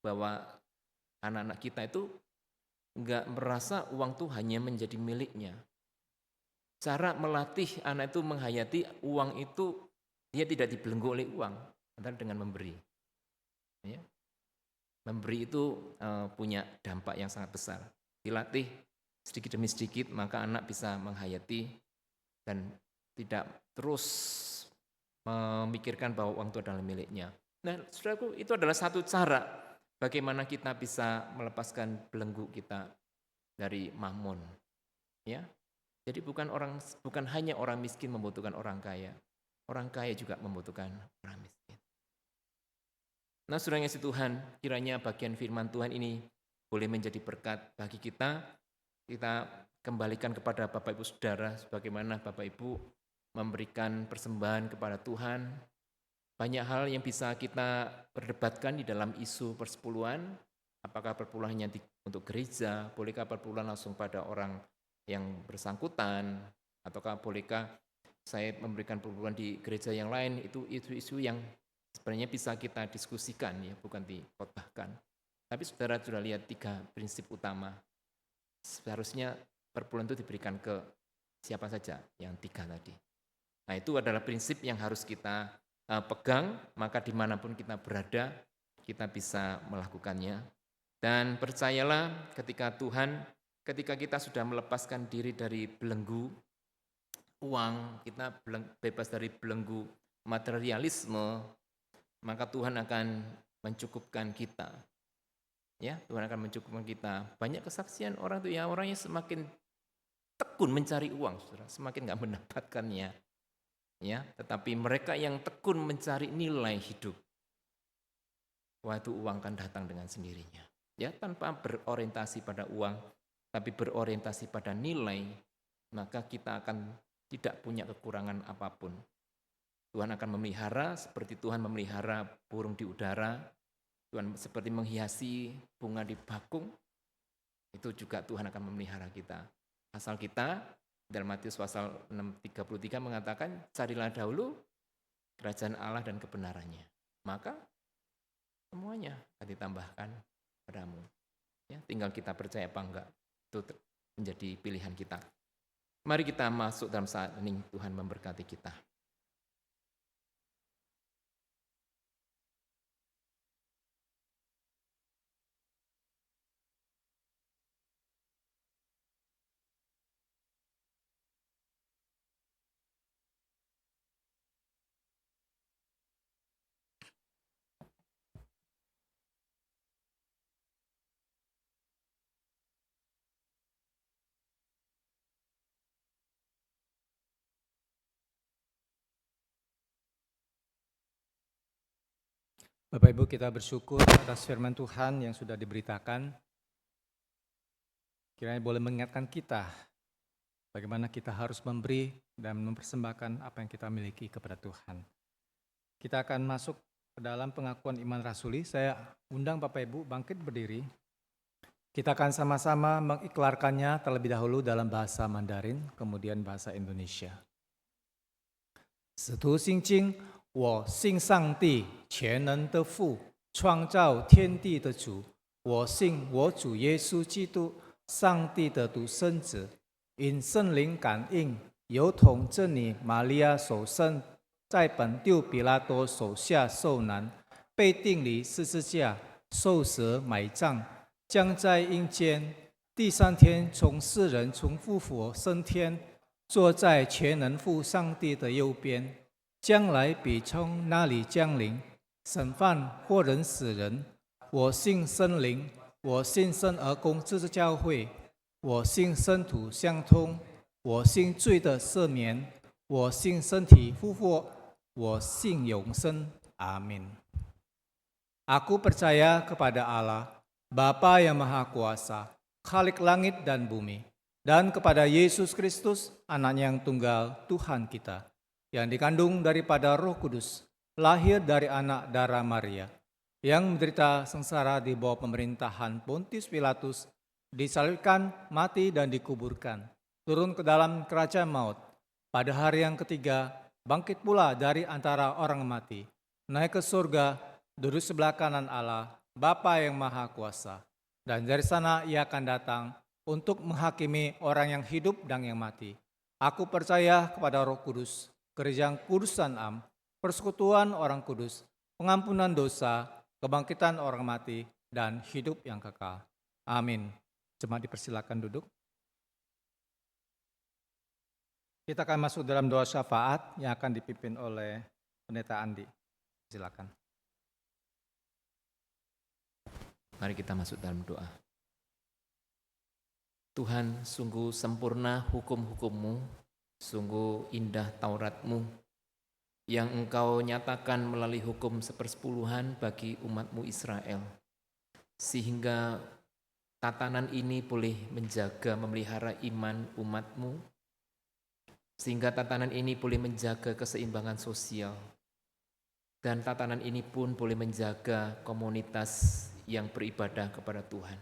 bahwa anak-anak kita itu enggak merasa uang itu hanya menjadi miliknya. Cara melatih anak itu menghayati uang itu, dia tidak dibelenggu oleh uang, adalah dengan memberi. Ya. Memberi itu punya dampak yang sangat besar. Dilatih sedikit demi sedikit, maka anak bisa menghayati dan tidak terus memikirkan bahwa uang itu adalah miliknya. Nah, saudaraku, itu adalah satu cara bagaimana kita bisa melepaskan belenggu kita dari mamon. Ya, jadi bukan hanya orang miskin membutuhkan orang kaya juga membutuhkan orang miskin. Nah, saudara yang kasih Tuhan, kiranya bagian firman Tuhan ini boleh menjadi berkat bagi kita. Kita kembalikan kepada Bapak Ibu Saudara, sebagaimana Bapak Ibu memberikan persembahan kepada Tuhan. Banyak hal yang bisa kita perdebatkan di dalam isu persepuluhan. Apakah perpuluhannya untuk gereja, bolehkah perpuluhan langsung pada orang yang bersangkutan, ataukah bolehkah saya memberikan perpuluhan di gereja yang lain. Itu isu-isu yang sebenarnya bisa kita diskusikan, ya, bukan dikhotbahkan. Tapi saudara sudah lihat 3 prinsip utama. Seharusnya perpuluhan itu diberikan ke siapa saja, yang 3 tadi. Nah, itu adalah prinsip yang harus kita pegang, maka dimanapun kita berada, kita bisa melakukannya. Dan percayalah ketika kita sudah melepaskan diri dari belenggu uang, kita bebas dari belenggu materialisme, maka Tuhan akan mencukupkan kita. Ya, Tuhan akan mencukupkan kita. Banyak kesaksian orang itu ya, orangnya semakin tekun mencari uang, saudara, semakin nggak mendapatkannya. Ya, tetapi mereka yang tekun mencari nilai hidup, waktu uang akan datang dengan sendirinya. Ya, tanpa berorientasi pada uang, tapi berorientasi pada nilai, maka kita akan tidak punya kekurangan apapun. Tuhan akan memelihara seperti Tuhan memelihara burung di udara, Tuhan seperti menghiasi bunga di bakung, itu juga Tuhan akan memelihara kita. Asal kita, dalam Matius pasal 6:33 mengatakan, carilah dahulu kerajaan Allah dan kebenarannya, maka semuanya akan ditambahkan padamu. Ya, tinggal kita percaya apa enggak, itu menjadi pilihan kita. Mari kita masuk dalam saat ini, Tuhan memberkati kita. Bapak Ibu, kita bersyukur atas firman Tuhan yang sudah diberitakan. Kiranya boleh mengingatkan kita bagaimana kita harus memberi dan mempersembahkan apa yang kita miliki kepada Tuhan. Kita akan masuk ke dalam pengakuan iman rasuli. Saya undang Bapak Ibu bangkit berdiri. Kita akan sama-sama mengiklarkannya terlebih dahulu dalam bahasa Mandarin, kemudian bahasa Indonesia. Setu Xing Jing, 我信上帝全能的父，创造天地的主。我信我主耶稣基督，上帝的独生子，因圣灵感应，由同真理玛利亚所生，在本丢比拉多手下受难，被钉于十字架，受死埋葬，将在阴间，第三天从世人中复活升天，坐在全能父上帝的右边。将来必从那里降临，审判活人死人。我信圣灵，我信圣而公之教会，我信圣徒相通，我信罪的赦免，我信身体复活，我信永生。阿min. Aku percaya kepada Allah, Bapa yang Maha Kuasa, Khalik langit dan bumi, dan kepada Yesus Kristus, Anaknya yang tunggal, Tuhan kita, yang dikandung daripada Roh Kudus, lahir dari anak darah Maria, yang menderita sengsara di bawah pemerintahan Pontius Pilatus, disalibkan, mati dan dikuburkan, turun ke dalam kerajaan maut, pada hari yang ketiga bangkit pula dari antara orang mati, naik ke surga, duduk sebelah kanan Allah, Bapa yang Maha Kuasa, dan dari sana Ia akan datang untuk menghakimi orang yang hidup dan yang mati. Aku percaya kepada Roh Kudus, Gereja Kudusan Am, persekutuan orang kudus, pengampunan dosa, kebangkitan orang mati, dan hidup yang kekal. Amin. Jemaat dipersilakan duduk. Kita akan masuk dalam doa syafaat yang akan dipimpin oleh Pendeta Andi. Silakan. Mari kita masuk dalam doa. Tuhan, sungguh sempurna hukum-hukum-Mu, sungguh indah Taurat-Mu yang Engkau nyatakan melalui hukum sepersepuluhan bagi umat-Mu Israel. Sehingga tatanan ini boleh menjaga, memelihara iman umat-Mu. Sehingga tatanan ini boleh menjaga keseimbangan sosial. Dan tatanan ini pun boleh menjaga komunitas yang beribadah kepada Tuhan.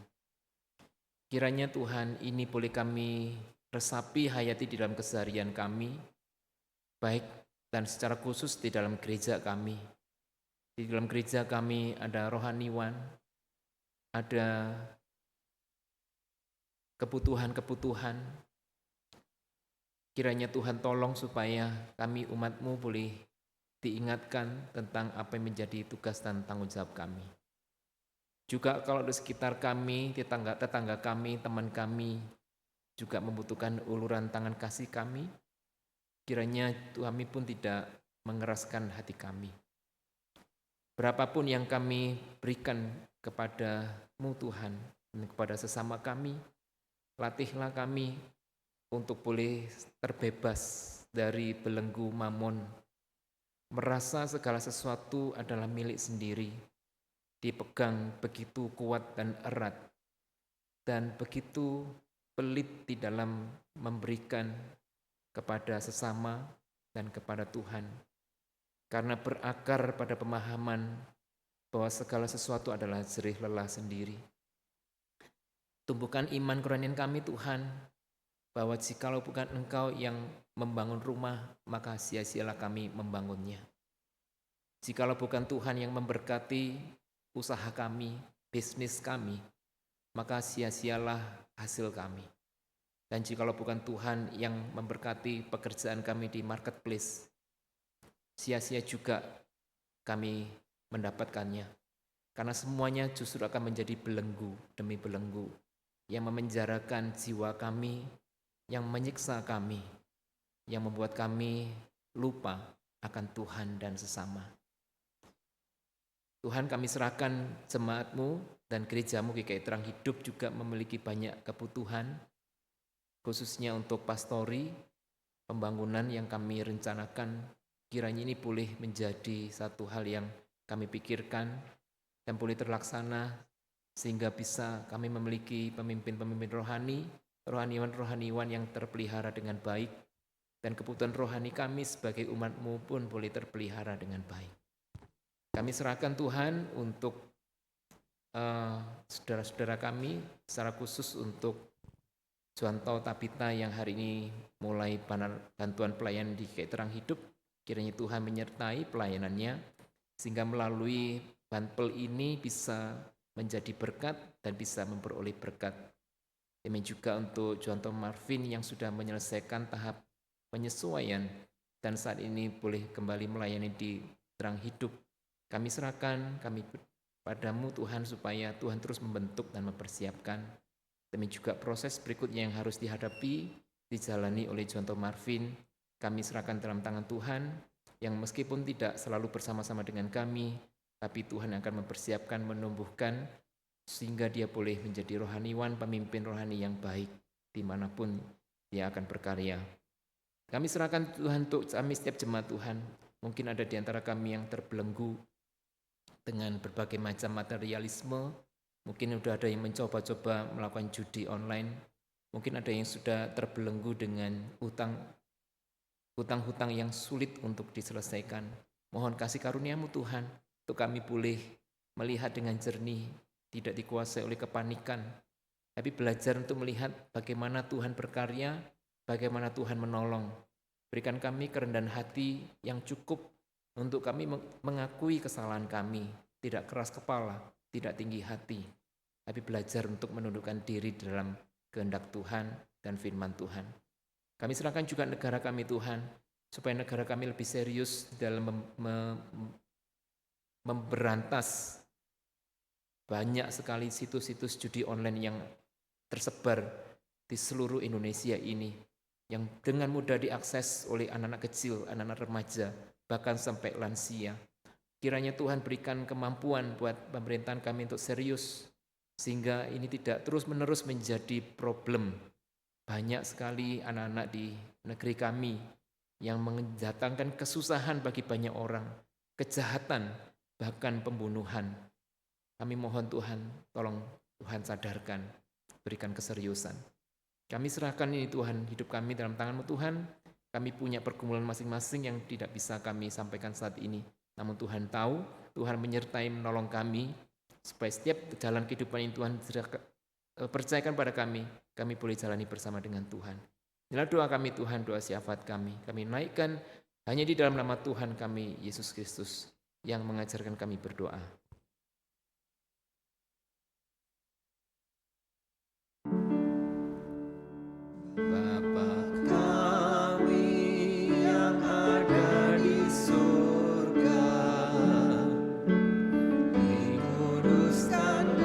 Kiranya Tuhan ini boleh kami resapi, hayati di dalam keseharian kami, baik dan secara khusus di dalam gereja kami. Di dalam gereja kami ada rohaniwan, ada kebutuhan-kebutuhan. Kiranya Tuhan tolong supaya kami umat-Mu boleh diingatkan tentang apa yang menjadi tugas dan tanggung jawab kami. Juga kalau di sekitar kami, tetangga kami, teman kami juga membutuhkan uluran tangan kasih kami, kiranya kami pun tidak mengeraskan hati kami. Berapapun yang kami berikan kepada-Mu Tuhan, dan kepada sesama kami, latihlah kami untuk boleh terbebas dari belenggu mamon, merasa segala sesuatu adalah milik sendiri, dipegang begitu kuat dan erat, dan begitu pelit di dalam memberikan kepada sesama dan kepada Tuhan. Karena berakar pada pemahaman bahwa segala sesuatu adalah jerih lelah sendiri. Tumbuhkan iman kerohanian kami Tuhan, bahwa jikalau bukan Engkau yang membangun rumah, maka sia-sialah kami membangunnya. Jikalau bukan Tuhan yang memberkati usaha kami, bisnis kami, maka sia-sialah hasil kami. Dan jikalau bukan Tuhan yang memberkati pekerjaan kami di marketplace, sia-sia juga kami mendapatkannya. Karena semuanya justru akan menjadi belenggu demi belenggu yang memenjarakan jiwa kami, yang menyiksa kami, yang membuat kami lupa akan Tuhan dan sesama. Tuhan, kami serahkan jemaat-Mu dan gereja-Mu GKI Terang Hidup juga memiliki banyak kebutuhan, khususnya untuk pastori, pembangunan yang kami rencanakan, kiranya ini boleh menjadi satu hal yang kami pikirkan dan boleh terlaksana, sehingga bisa kami memiliki pemimpin-pemimpin rohani, rohaniwan-rohaniwan yang terpelihara dengan baik, dan kebutuhan rohani kami sebagai umat-Mu pun boleh terpelihara dengan baik. Kami serahkan Tuhan untuk saudara-saudara kami, secara khusus untuk Juanto Tabita yang hari ini mulai bantuan pelayanan di GKI Terang Hidup. Kiranya Tuhan menyertai pelayanannya, sehingga melalui banpel ini bisa menjadi berkat dan bisa memperoleh berkat. Demikian juga untuk Juanto Marvin yang sudah menyelesaikan tahap penyesuaian dan saat ini boleh kembali melayani di Terang Hidup. Kami serahkan padamu Tuhan, supaya Tuhan terus membentuk dan mempersiapkan. Demikian juga proses berikutnya yang harus dihadapi, dijalani oleh Juanto Marvin. Kami serahkan dalam tangan Tuhan, yang meskipun tidak selalu bersama-sama dengan kami, tapi Tuhan akan mempersiapkan, menumbuhkan, sehingga dia boleh menjadi rohaniwan, pemimpin rohani yang baik, dimanapun dia akan berkarya. Kami serahkan Tuhan untuk kami setiap jemaat Tuhan. Mungkin ada di antara kami yang terbelenggu dengan berbagai macam materialisme. Mungkin sudah ada yang mencoba-coba melakukan judi online. Mungkin ada yang sudah terbelenggu dengan hutang-hutang yang sulit untuk diselesaikan. Mohon kasih karunia-Mu Tuhan, untuk kami boleh melihat dengan jernih, tidak dikuasai oleh kepanikan, tapi belajar untuk melihat bagaimana Tuhan berkarya, bagaimana Tuhan menolong. Berikan kami kerendahan hati yang cukup untuk kami mengakui kesalahan kami, tidak keras kepala, tidak tinggi hati, tapi belajar untuk menundukkan diri dalam kehendak Tuhan dan firman Tuhan. Kami serahkan juga negara kami Tuhan, supaya negara kami lebih serius dalam memberantas banyak sekali situs-situs judi online yang tersebar di seluruh Indonesia ini, yang dengan mudah diakses oleh anak-anak kecil, anak-anak remaja, bahkan sampai lansia. Kiranya Tuhan berikan kemampuan buat pemerintahan kami untuk serius, sehingga ini tidak terus-menerus menjadi problem. Banyak sekali anak-anak di negeri kami yang mendatangkan kesusahan bagi banyak orang, kejahatan, bahkan pembunuhan. Kami mohon Tuhan, tolong Tuhan sadarkan, berikan keseriusan. Kami serahkan ini Tuhan, hidup kami dalam tangan-Mu Tuhan. Kami punya pergumulan masing-masing yang tidak bisa kami sampaikan saat ini. Namun Tuhan tahu, Tuhan menyertai menolong kami, supaya setiap jalan kehidupan ini Tuhan percayakan pada kami boleh jalani bersama dengan Tuhan. Inilah doa kami Tuhan, doa syafaat kami. Kami naikkan hanya di dalam nama Tuhan kami, Yesus Kristus, yang mengajarkan kami berdoa. Bapa kami yang ada di surga, dikuduskanlah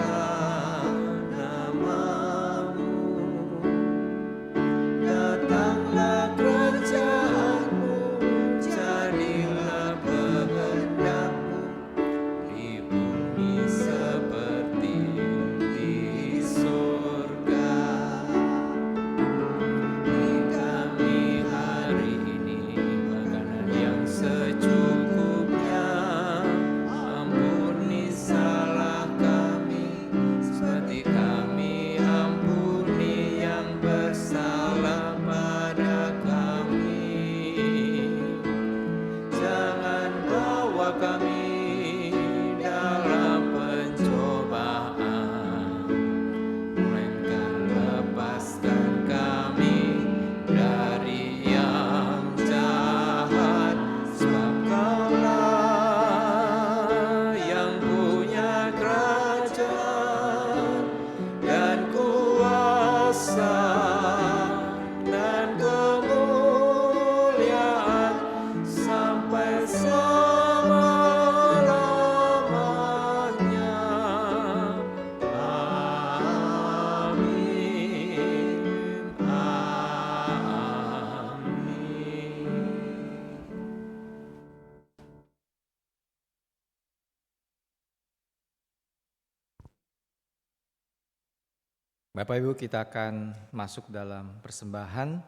Bapak Ibu, kita akan masuk dalam persembahan.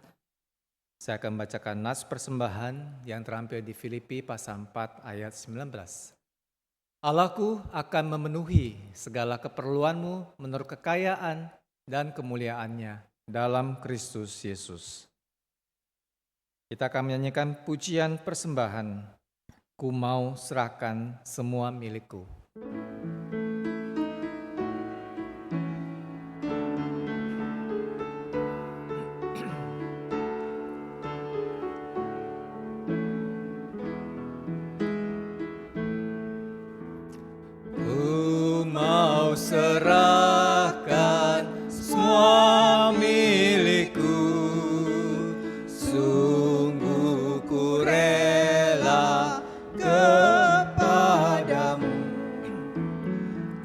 Saya akan membacakan nas persembahan yang terampil di Filipi pasal 4 ayat 19. Allahku akan memenuhi segala keperluanmu menurut kekayaan dan kemuliaannya dalam Kristus Yesus. Kita akan menyanyikan pujian persembahan, Ku mau serahkan semua milikku. Ku mau serahkan semua milikku, sungguh ku rela kepadamu.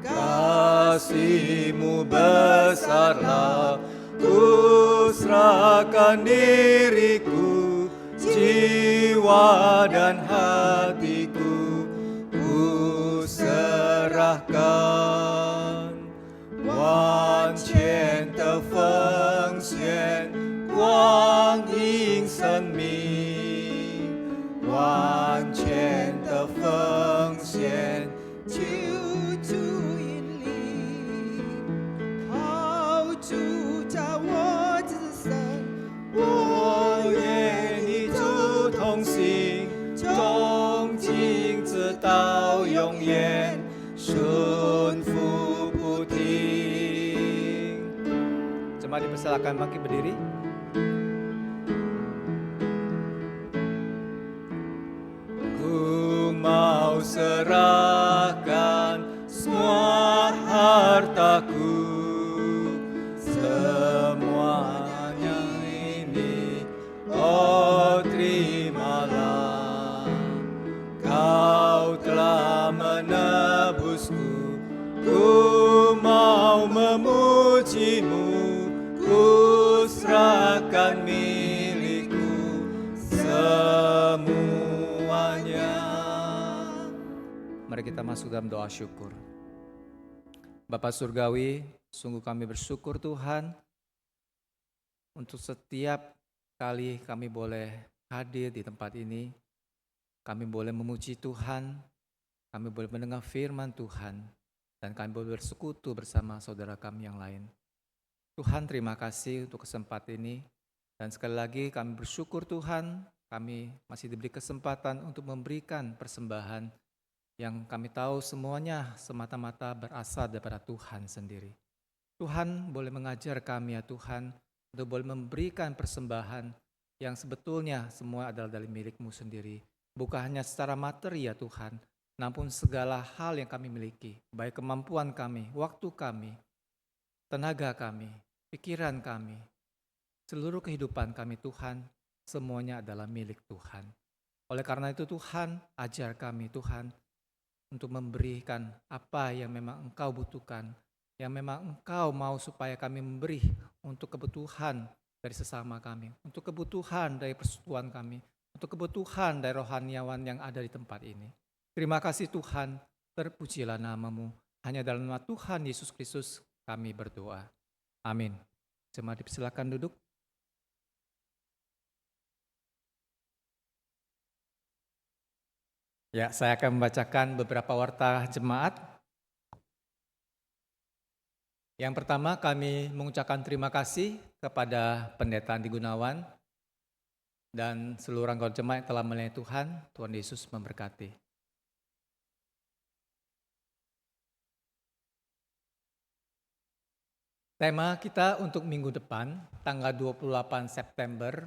Kasih-Mu besarlah, ku serahkan diriku, jiwa dan hatiku, ku serahkan. 完全的奉献，光阴生命，完全的奉献，救主引领，好主照我自身，我愿与主同行，从今直到永远，顺服不停。Jemaat dipersilakan bangkit berdiri. Ku mau serahkan semua hartaku, semuanya ini, oh terimalah. Kau telah menebusku, ku mau memuji-Mu, ku serahkan milikku semuanya. Mari kita masuk dalam doa syukur. Bapa Surgawi, sungguh kami bersyukur Tuhan untuk setiap kali kami boleh hadir di tempat ini. Kami boleh memuji Tuhan, kami boleh mendengar firman Tuhan, dan kami boleh bersekutu bersama saudara kami yang lain. Tuhan, terima kasih untuk kesempatan ini, dan sekali lagi kami bersyukur Tuhan, kami masih diberi kesempatan untuk memberikan persembahan yang kami tahu semuanya semata-mata berasal daripada Tuhan sendiri. Tuhan boleh mengajar kami ya Tuhan, untuk boleh memberikan persembahan yang sebetulnya semua adalah dari milik-Mu sendiri. Bukan hanya secara materi ya Tuhan, namun segala hal yang kami miliki, baik kemampuan kami, waktu kami, tenaga kami, pikiran kami, seluruh kehidupan kami Tuhan, semuanya adalah milik Tuhan. Oleh karena itu Tuhan, ajar kami Tuhan, untuk memberikan apa yang memang Engkau butuhkan, yang memang Engkau mau supaya kami memberi untuk kebutuhan dari sesama kami, untuk kebutuhan dari persekutuan kami, untuk kebutuhan dari rohaniawan yang ada di tempat ini. Terima kasih Tuhan, terpujilah nama-Mu. Hanya dalam nama Tuhan Yesus Kristus kami berdoa. Amin. Jemaat dipersilakan duduk. Ya, saya akan membacakan beberapa warta jemaat. Yang pertama, kami mengucapkan terima kasih kepada Pendeta Andi Gunawan dan seluruh anggota jemaat yang telah melayani Tuhan. Tuhan Yesus memberkati. Tema kita untuk minggu depan, tanggal 28 September,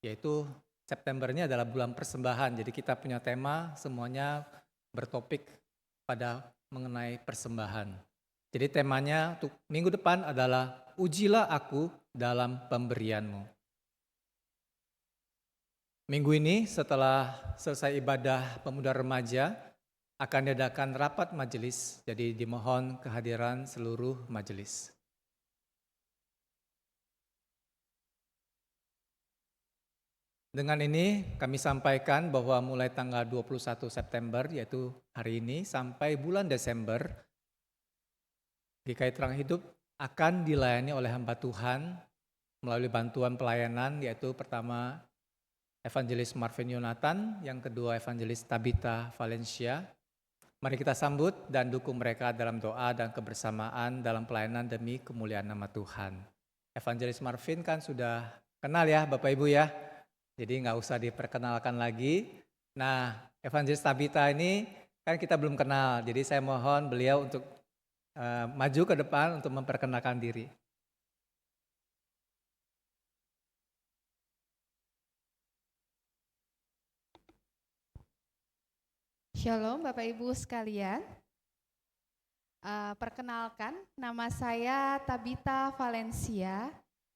yaitu Septembernya adalah bulan persembahan. Jadi kita punya tema semuanya bertopik pada mengenai persembahan. Jadi temanya untuk minggu depan adalah ujilah aku dalam pemberianmu. Minggu ini setelah selesai ibadah pemuda remaja akan diadakan rapat majelis, jadi dimohon kehadiran seluruh majelis. Dengan ini kami sampaikan bahwa mulai tanggal 21 September yaitu hari ini sampai bulan Desember GKI Terang Hidup akan dilayani oleh hamba Tuhan melalui bantuan pelayanan, yaitu pertama Evangelis Marvin Yonatan, yang kedua Evangelis Tabitha Valencia. Mari kita sambut dan dukung mereka dalam doa dan kebersamaan dalam pelayanan demi kemuliaan nama Tuhan. Evangelis Marvin kan sudah kenal ya Bapak Ibu ya, jadi nggak usah diperkenalkan lagi. Nah, Evangelis Tabitha ini kan kita belum kenal, jadi saya mohon beliau untuk maju ke depan untuk memperkenalkan diri. Shalom Bapak Ibu sekalian. Perkenalkan, nama saya Tabitha Valencia.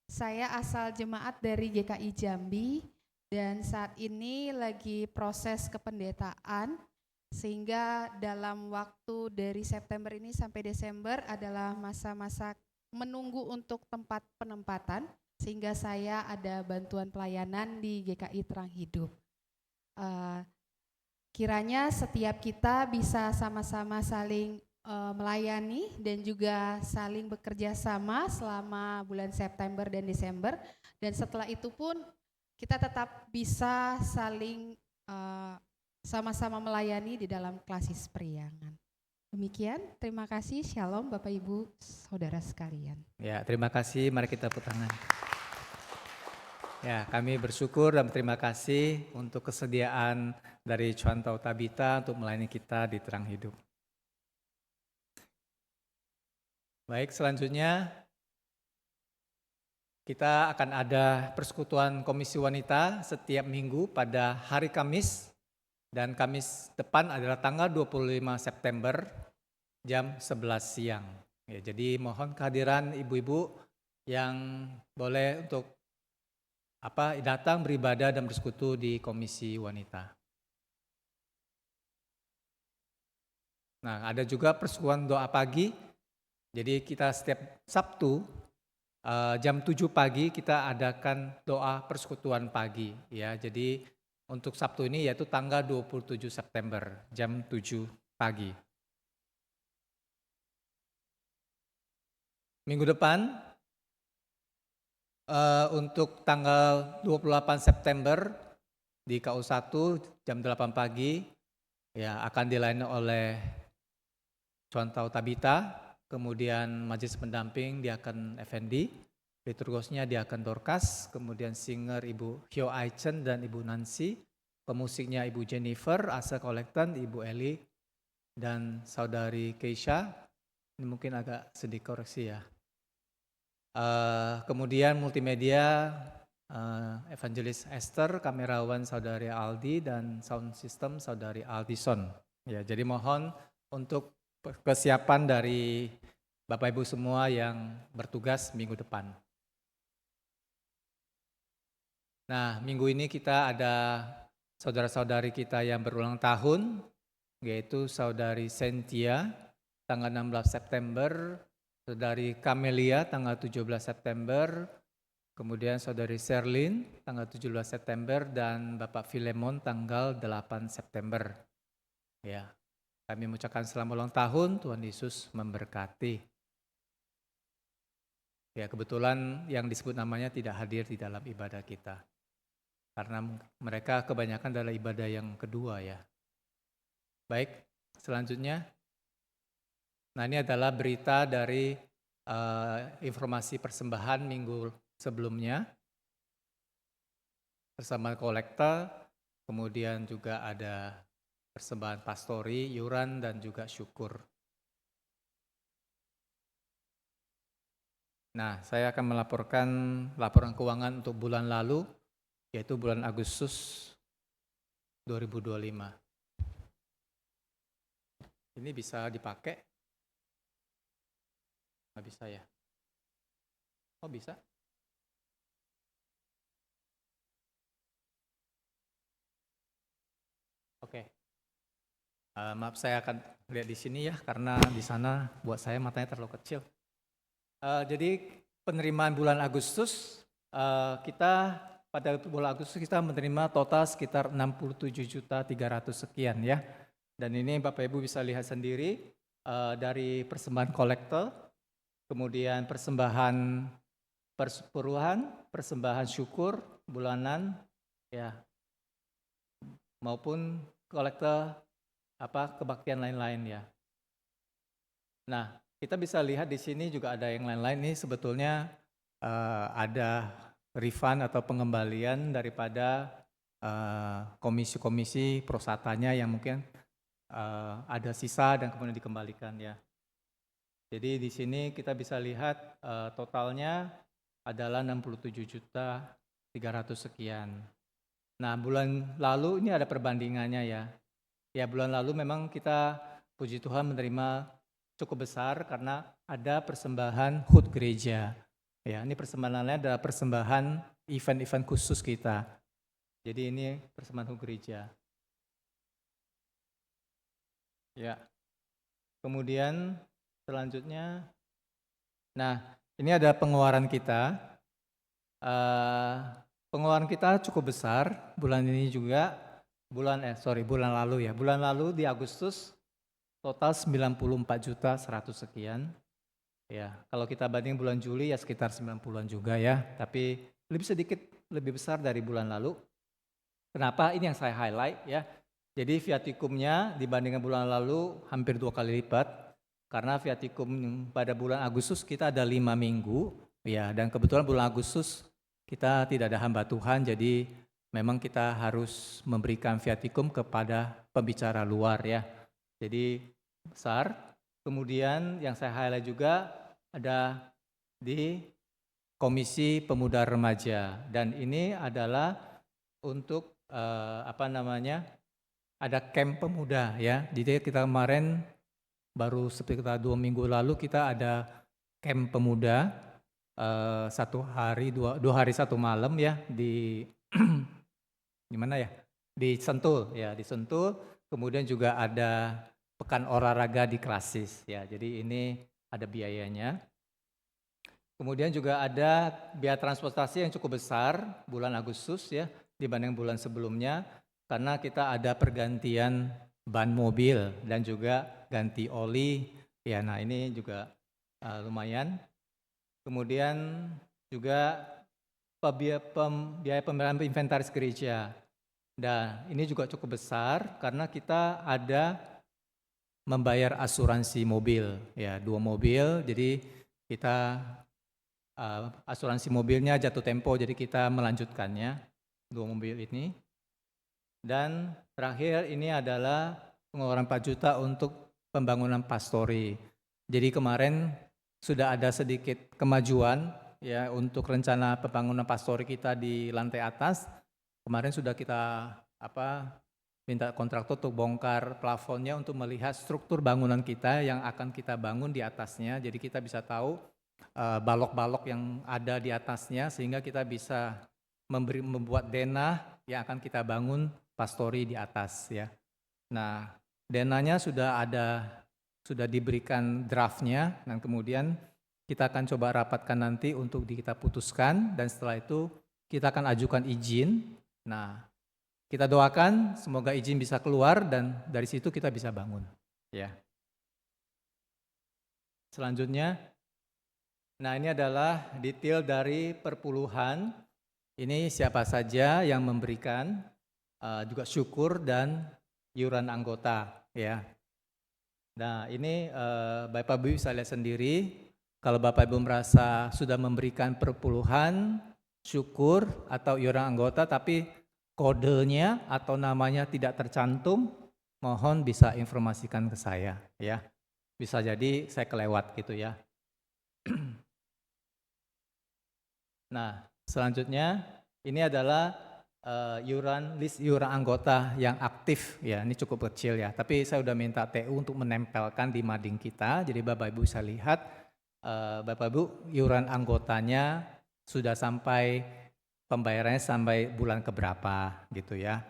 Saya asal jemaat dari GKI Jambi dan saat ini lagi proses kependetaan, sehingga dalam waktu dari September ini sampai Desember adalah masa-masa menunggu untuk tempat penempatan, sehingga saya ada bantuan pelayanan di GKI Terang Hidup. Kiranya setiap kita bisa sama-sama saling melayani dan juga saling bekerja sama selama bulan September dan Desember, dan setelah itu pun kita tetap bisa saling sama-sama melayani di dalam klasis periangan. Demikian, terima kasih. Shalom Bapak Ibu Saudara sekalian. Ya, terima kasih. Mari kita tepuk tangan. Ya, kami bersyukur dan berterima kasih untuk kesediaan dari Chuantau Tabitha untuk melayani kita di Terang Hidup. Baik, selanjutnya kita akan ada persekutuan Komisi Wanita setiap minggu pada hari Kamis, dan Kamis depan adalah tanggal 25 September jam 11 siang. Ya, jadi mohon kehadiran ibu-ibu yang boleh untuk datang beribadah dan bersekutu di Komisi Wanita. Nah, ada juga persekutuan doa pagi. Jadi kita setiap Sabtu jam 7 pagi kita adakan doa persekutuan pagi ya. Jadi untuk Sabtu ini yaitu tanggal 27 September jam 7 pagi. Minggu depan untuk tanggal 28 September di KU1 jam 8 pagi ya akan dilayani oleh Chuantau Tabitha, kemudian majelis pendamping diaken Effendi, liturgosnya diaken Dorcas, kemudian singer Ibu Hyo Aichen dan Ibu Nancy, pemusiknya Ibu Jennifer, asa kolektan Ibu Eli dan Saudari Keisha. Ini mungkin agak sedikit koreksi ya. Kemudian multimedia Evangelis Esther, kamerawan Saudari Aldi, dan sound system Saudari Aldison. Ya, jadi mohon untuk kesiapan dari Bapak Ibu semua yang bertugas minggu depan. Nah, minggu ini kita ada saudara-saudari kita yang berulang tahun, yaitu Saudari Cynthia tanggal 16 September, Saudari Camelia tanggal 17 September, kemudian Saudari Sherlyn tanggal 17 September, dan Bapak Filemon tanggal 8 September. Ya, kami mengucapkan selamat ulang tahun, Tuhan Yesus memberkati. Ya, kebetulan yang disebut namanya tidak hadir di dalam ibadah kita, karena mereka kebanyakan adalah ibadah yang kedua ya. Baik, selanjutnya. Nah, ini adalah berita dari informasi persembahan minggu sebelumnya bersama kolektor, kemudian juga ada persembahan pastori, yuran, dan juga syukur. Nah, saya akan melaporkan laporan keuangan untuk bulan lalu, yaitu bulan Agustus 2025. Ini bisa dipakai? Nggak bisa ya? Oh, bisa? Oke. Maaf, saya akan lihat di sini ya, karena di sana buat saya matanya terlalu kecil. Jadi penerimaan bulan Agustus, kita pada bulan Agustus kita menerima total sekitar 67.300.000 sekian ya. Dan ini Bapak Ibu bisa lihat sendiri dari persembahan kolektor, kemudian persembahan persepuruhan, persembahan syukur bulanan, ya, maupun kolekte kebaktian lain-lain ya. Nah, kita bisa lihat di sini juga ada yang lain-lain. Ini sebetulnya ada refund atau pengembalian daripada komisi-komisi prosatanya yang mungkin ada sisa dan kemudian dikembalikan ya. Jadi di sini kita bisa lihat totalnya adalah 67.300 sekian. Nah, bulan lalu ini ada perbandingannya ya. Ya, bulan lalu memang kita puji Tuhan menerima cukup besar karena ada persembahan HUT gereja. Ya, ini persembahannya adalah persembahan event-event khusus kita. Jadi ini persembahan HUT gereja. Ya. Kemudian selanjutnya, nah ini ada pengeluaran kita. Pengeluaran kita cukup besar bulan ini juga. Bulan lalu ya. Bulan lalu di Agustus total 94.100 sekian. Ya, kalau kita banding bulan Juli ya sekitar 90-an juga ya, tapi lebih besar dari bulan lalu. Kenapa? Ini yang saya highlight ya. Jadi viatikumnya dibandingkan bulan lalu hampir 2 kali lipat, karena viatikum pada bulan Agustus kita ada 5 minggu, ya, dan kebetulan bulan Agustus kita tidak ada hamba Tuhan, jadi memang kita harus memberikan viatikum kepada pembicara luar ya. Jadi besar. Kemudian yang saya highlight juga ada di Komisi Pemuda Remaja, dan ini adalah untuk ada camp pemuda ya. Jadi kita kemarin baru sekitar 2 minggu lalu kita ada camp pemuda 1 hari 2 hari 1 malam ya di di mana ya? Di Sentul ya, di Sentul. Kemudian juga ada pekan olahraga di Klasis ya. Jadi ini ada biayanya. Kemudian juga ada biaya transportasi yang cukup besar bulan Agustus ya dibanding bulan sebelumnya, karena kita ada pergantian ban mobil dan juga ganti oli ya. Nah, ini juga lumayan. Kemudian juga biaya pemeliharaan inventaris gereja. Dan ini juga cukup besar karena kita ada membayar asuransi mobil ya, 2 mobil. Jadi kita asuransi mobilnya jatuh tempo, jadi kita melanjutkannya 2 mobil ini. Dan terakhir ini adalah pengeluaran 4 juta untuk pembangunan pastori. Jadi kemarin sudah ada sedikit kemajuan ya untuk rencana pembangunan pastori kita di lantai atas. Kemarin sudah kita minta kontraktor untuk bongkar plafonnya untuk melihat struktur bangunan kita yang akan kita bangun di atasnya. Jadi kita bisa tahu balok-balok yang ada di atasnya sehingga kita bisa membuat denah yang akan kita bangun pastori di atas ya. Nah, denahnya sudah diberikan draftnya, dan kemudian kita akan coba rapatkan nanti untuk kita putuskan, dan setelah itu kita akan ajukan izin. Nah, kita doakan semoga izin bisa keluar dan dari situ kita bisa bangun ya. Selanjutnya, nah ini adalah detail dari perpuluhan. Ini siapa saja yang memberikan, juga syukur dan iuran anggota ya. Nah ini Bapak Ibu bisa lihat sendiri, kalau Bapak Ibu merasa sudah memberikan perpuluhan, syukur atau iuran anggota tapi kodenya atau namanya tidak tercantum, mohon bisa informasikan ke saya ya. Bisa jadi saya kelewat gitu ya. Nah, selanjutnya ini adalah list iuran anggota yang aktif ya. Ini cukup kecil ya, tapi saya udah minta TU untuk menempelkan di mading kita. Jadi Bapak Ibu bisa lihat Bapak Ibu iuran anggotanya sudah sampai pembayarannya sampai bulan keberapa gitu ya.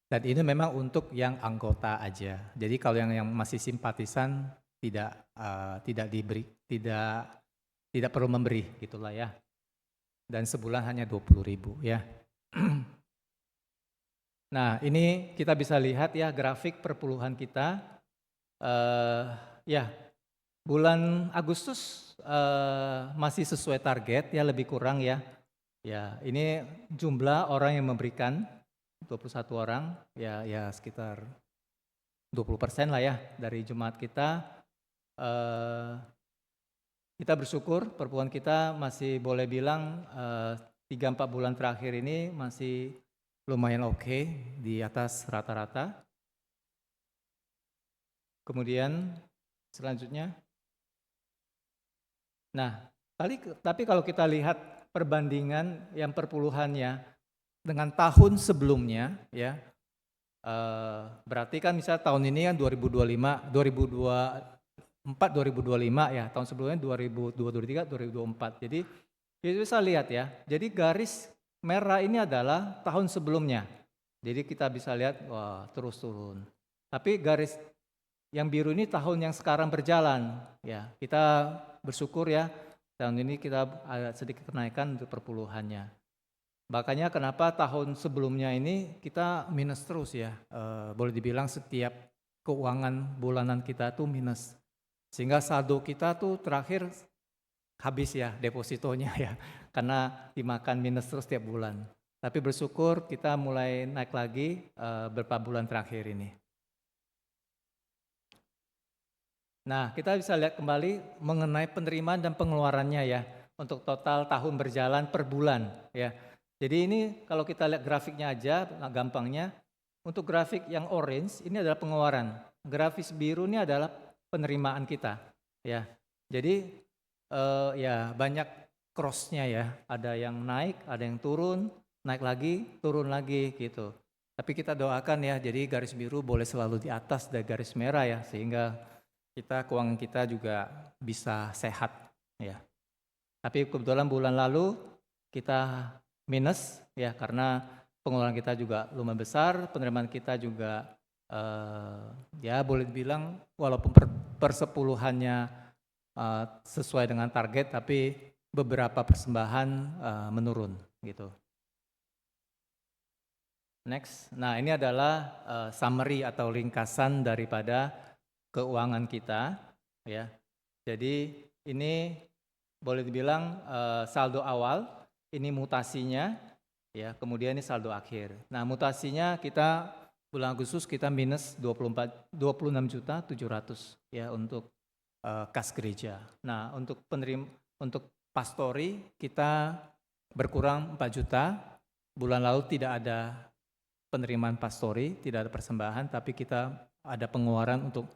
Dan ini memang untuk yang anggota aja. Jadi kalau yang masih simpatisan tidak perlu memberi gitulah ya. Dan sebulan hanya 20.000 ya. Nah, ini kita bisa lihat ya grafik perpuluhan kita. Ya, bulan Agustus masih sesuai target ya, lebih kurang ya. Ya, ini jumlah orang yang memberikan 21 orang, ya sekitar 20% lah ya dari jemaat kita. Kita bersyukur perpuluhan kita masih boleh bilang 3-4 bulan terakhir ini masih lumayan oke, di atas rata-rata. Kemudian selanjutnya, nah tapi kalau kita lihat perbandingan yang perpuluhannya dengan tahun sebelumnya ya, berarti kan misalnya tahun ini kan 2025, 2025 ya, tahun sebelumnya 2023, 2024. Jadi kita bisa lihat ya, jadi garis merah ini adalah tahun sebelumnya. Jadi kita bisa lihat, wah terus turun. Tapi garis yang biru ini tahun yang sekarang berjalan. Ya, kita bersyukur ya, tahun ini kita ada sedikit kenaikan untuk perpuluhannya. Makanya kenapa tahun sebelumnya ini kita minus terus ya, boleh dibilang setiap keuangan bulanan kita tuh minus. Sehingga saldo kita tuh terakhir habis ya depositonya ya, karena dimakan minus terus setiap bulan. Tapi bersyukur kita mulai naik lagi beberapa bulan terakhir ini. Nah, kita bisa lihat kembali mengenai penerimaan dan pengeluarannya ya, untuk total tahun berjalan per bulan ya. Jadi ini kalau kita lihat grafiknya aja, gampangnya, untuk grafik yang orange ini adalah pengeluaran, grafis biru ini adalah penerimaan kita ya. Jadi ya banyak crossnya ya, ada yang naik, ada yang turun, naik lagi, turun lagi gitu. Tapi kita doakan ya, jadi garis biru boleh selalu di atas dari garis merah ya, sehingga keuangan kita juga bisa sehat ya. Tapi kebetulan bulan lalu kita minus ya, karena pengeluaran kita juga lumayan besar, penerimaan kita juga ya boleh dibilang walaupun persepuluhannya sesuai dengan target, tapi beberapa persembahan menurun gitu. Next, nah ini adalah summary atau ringkasan daripada keuangan kita ya. Jadi ini boleh dibilang saldo awal, ini mutasinya ya, kemudian ini saldo akhir. Nah, mutasinya kita bulan Agustus kita minus 26.700.000 ya untuk kas gereja. Nah, untuk pastori kita berkurang 4 juta. Bulan lalu tidak ada penerimaan pastori, tidak ada persembahan, tapi kita ada pengeluaran untuk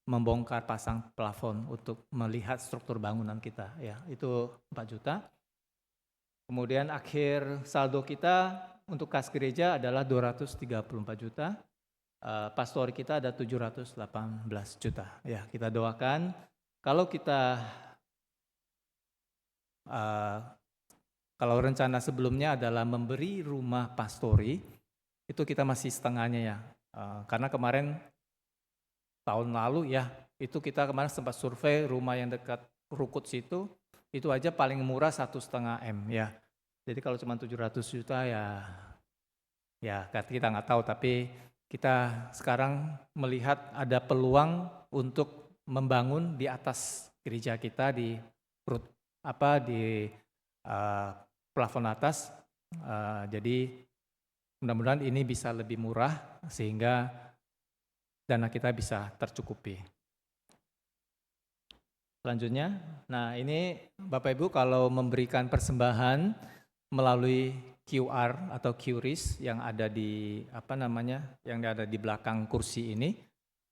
membongkar pasang plafon untuk melihat struktur bangunan kita ya, itu 4 juta. Kemudian akhir saldo kita untuk kas gereja adalah 234 juta. Pastori kita ada 718 juta. Ya, kita doakan kalau kita kalau rencana sebelumnya adalah memberi rumah pastori, itu kita masih setengahnya ya. Karena kemarin tahun lalu ya, itu kita kemarin sempat survei rumah yang dekat Rukut situ, itu aja paling murah 1,5 M ya. Jadi kalau cuma 700 juta ya kita nggak tahu, tapi kita sekarang melihat ada peluang untuk membangun di atas gereja kita di plafon atas. Jadi mudah-mudahan ini bisa lebih murah sehingga dana kita bisa tercukupi. Selanjutnya, nah ini Bapak Ibu kalau memberikan persembahan melalui QR atau QRIS yang ada di yang ada di belakang kursi ini,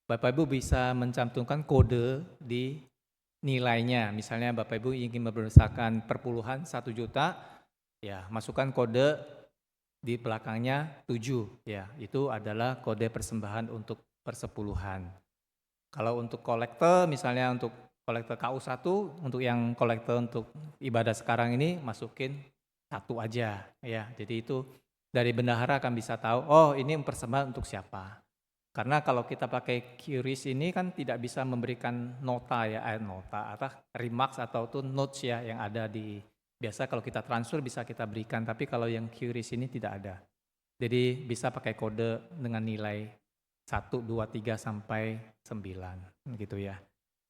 Bapak Ibu bisa mencantumkan kode di nilainya. Misalnya Bapak Ibu ingin membesarkan perpuluhan 1 juta, ya masukkan kode di belakangnya 7, ya itu adalah kode persembahan untuk persepuluhan. Kalau untuk kolektor, misalnya untuk kolektor KU1, untuk yang kolektor untuk ibadah sekarang ini masukin 1 aja ya. Jadi itu dari bendahara akan bisa tahu, oh ini persembahan untuk siapa. Karena kalau kita pakai QRIS ini kan tidak bisa memberikan nota ya, nota atau remarks atau tuh notes ya yang ada di, biasa kalau kita transfer bisa kita berikan, tapi kalau yang QRIS ini tidak ada. Jadi bisa pakai kode dengan nilai 1, 2, 3 sampai 9 gitu ya.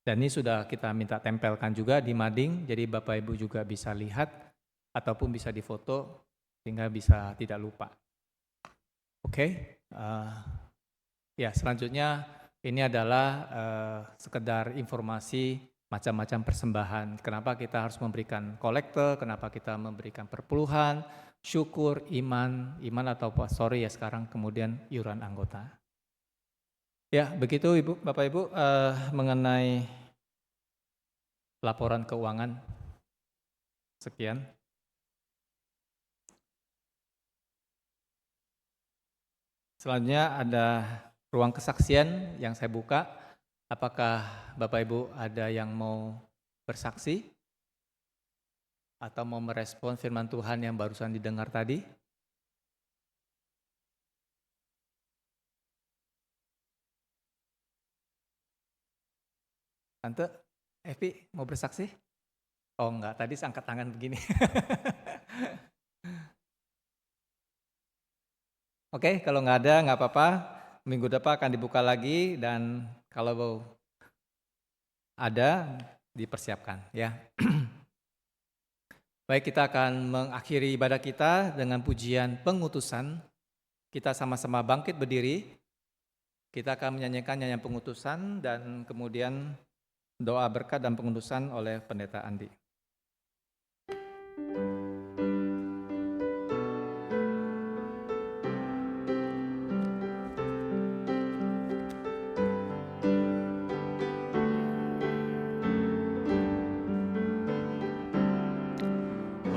Dan ini sudah kita minta tempelkan juga di mading, jadi Bapak Ibu juga bisa lihat ataupun bisa difoto sehingga bisa tidak lupa. Oke, ya selanjutnya ini adalah sekedar informasi macam-macam persembahan. Kenapa kita harus memberikan kolekte, kenapa kita memberikan perpuluhan, syukur, iman atau sorry ya sekarang kemudian iuran anggota. Ya, begitu Ibu, Bapak Ibu mengenai laporan keuangan. Sekian. Selanjutnya ada ruang kesaksian yang saya buka. Apakah Bapak Ibu ada yang mau bersaksi? Atau mau merespon firman Tuhan yang barusan didengar tadi? Tante, Evi mau bersaksi? Oh enggak, tadi angkat tangan begini. Oke, kalau nggak ada nggak apa-apa. Minggu depan akan dibuka lagi dan kalau ada dipersiapkan ya. Baik, kita akan mengakhiri ibadah kita dengan pujian pengutusan. Kita sama-sama bangkit berdiri. Kita akan menyanyikan nyanyian pengutusan dan kemudian doa berkat dan pengutusan oleh Pendeta Andi.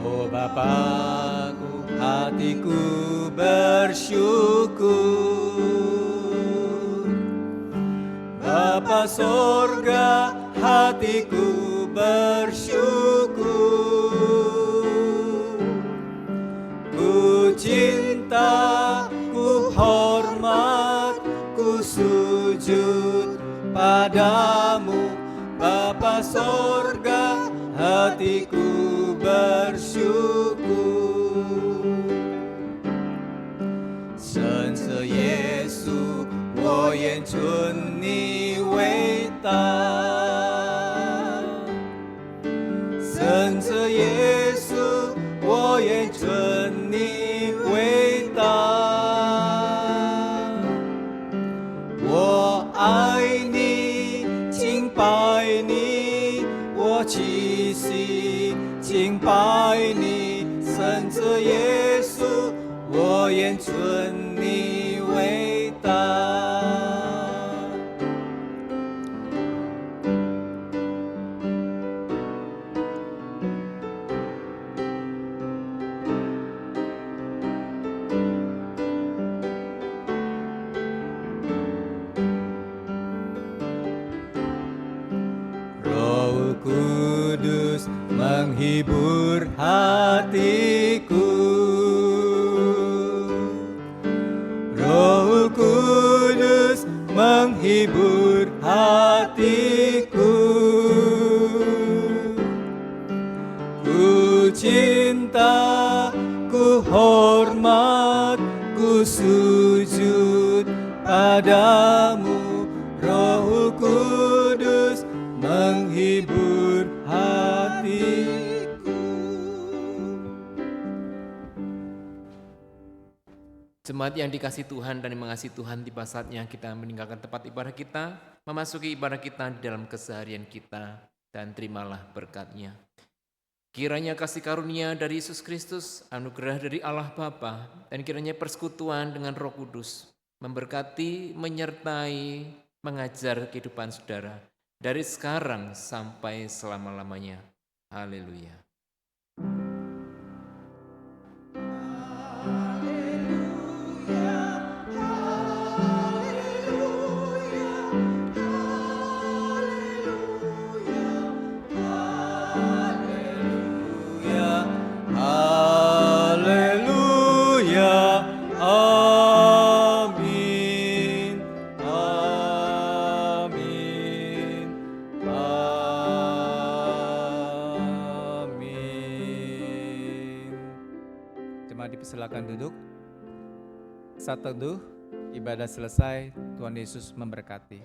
Oh Bapakku, hatiku bersyukur. Bapa sorga, hatiku bersyukur. Ku cinta, ku hormat, ku sujud padamu. Bapa sorga, hatiku bersyukur. 神是耶稣，我愿尊你为大。神是耶稣，我愿尊你为大。我爱你，敬拜你，我气息敬拜你。神是耶稣，我愿尊你为大。Roh Kudus menghibur hatiku. Roh Kudus menghibur hatiku. Ku cinta, ku hormat, ku sujud padamu. Roh Kudus menghibur hatiku. Jemaat yang dikasihi Tuhan dan mengasihi Tuhan, tiba saatnya kita meninggalkan tempat ibadah kita, memasuki ibadah kita di dalam keseharian kita, dan terimalah berkat-Nya. Kiranya kasih karunia dari Yesus Kristus, anugerah dari Allah Bapa, dan kiranya persekutuan dengan Roh Kudus memberkati, menyertai, mengajar kehidupan saudara dari sekarang sampai selama-lamanya. Haleluya. Silakan duduk. Saat teduh, ibadah selesai, Tuhan Yesus memberkati.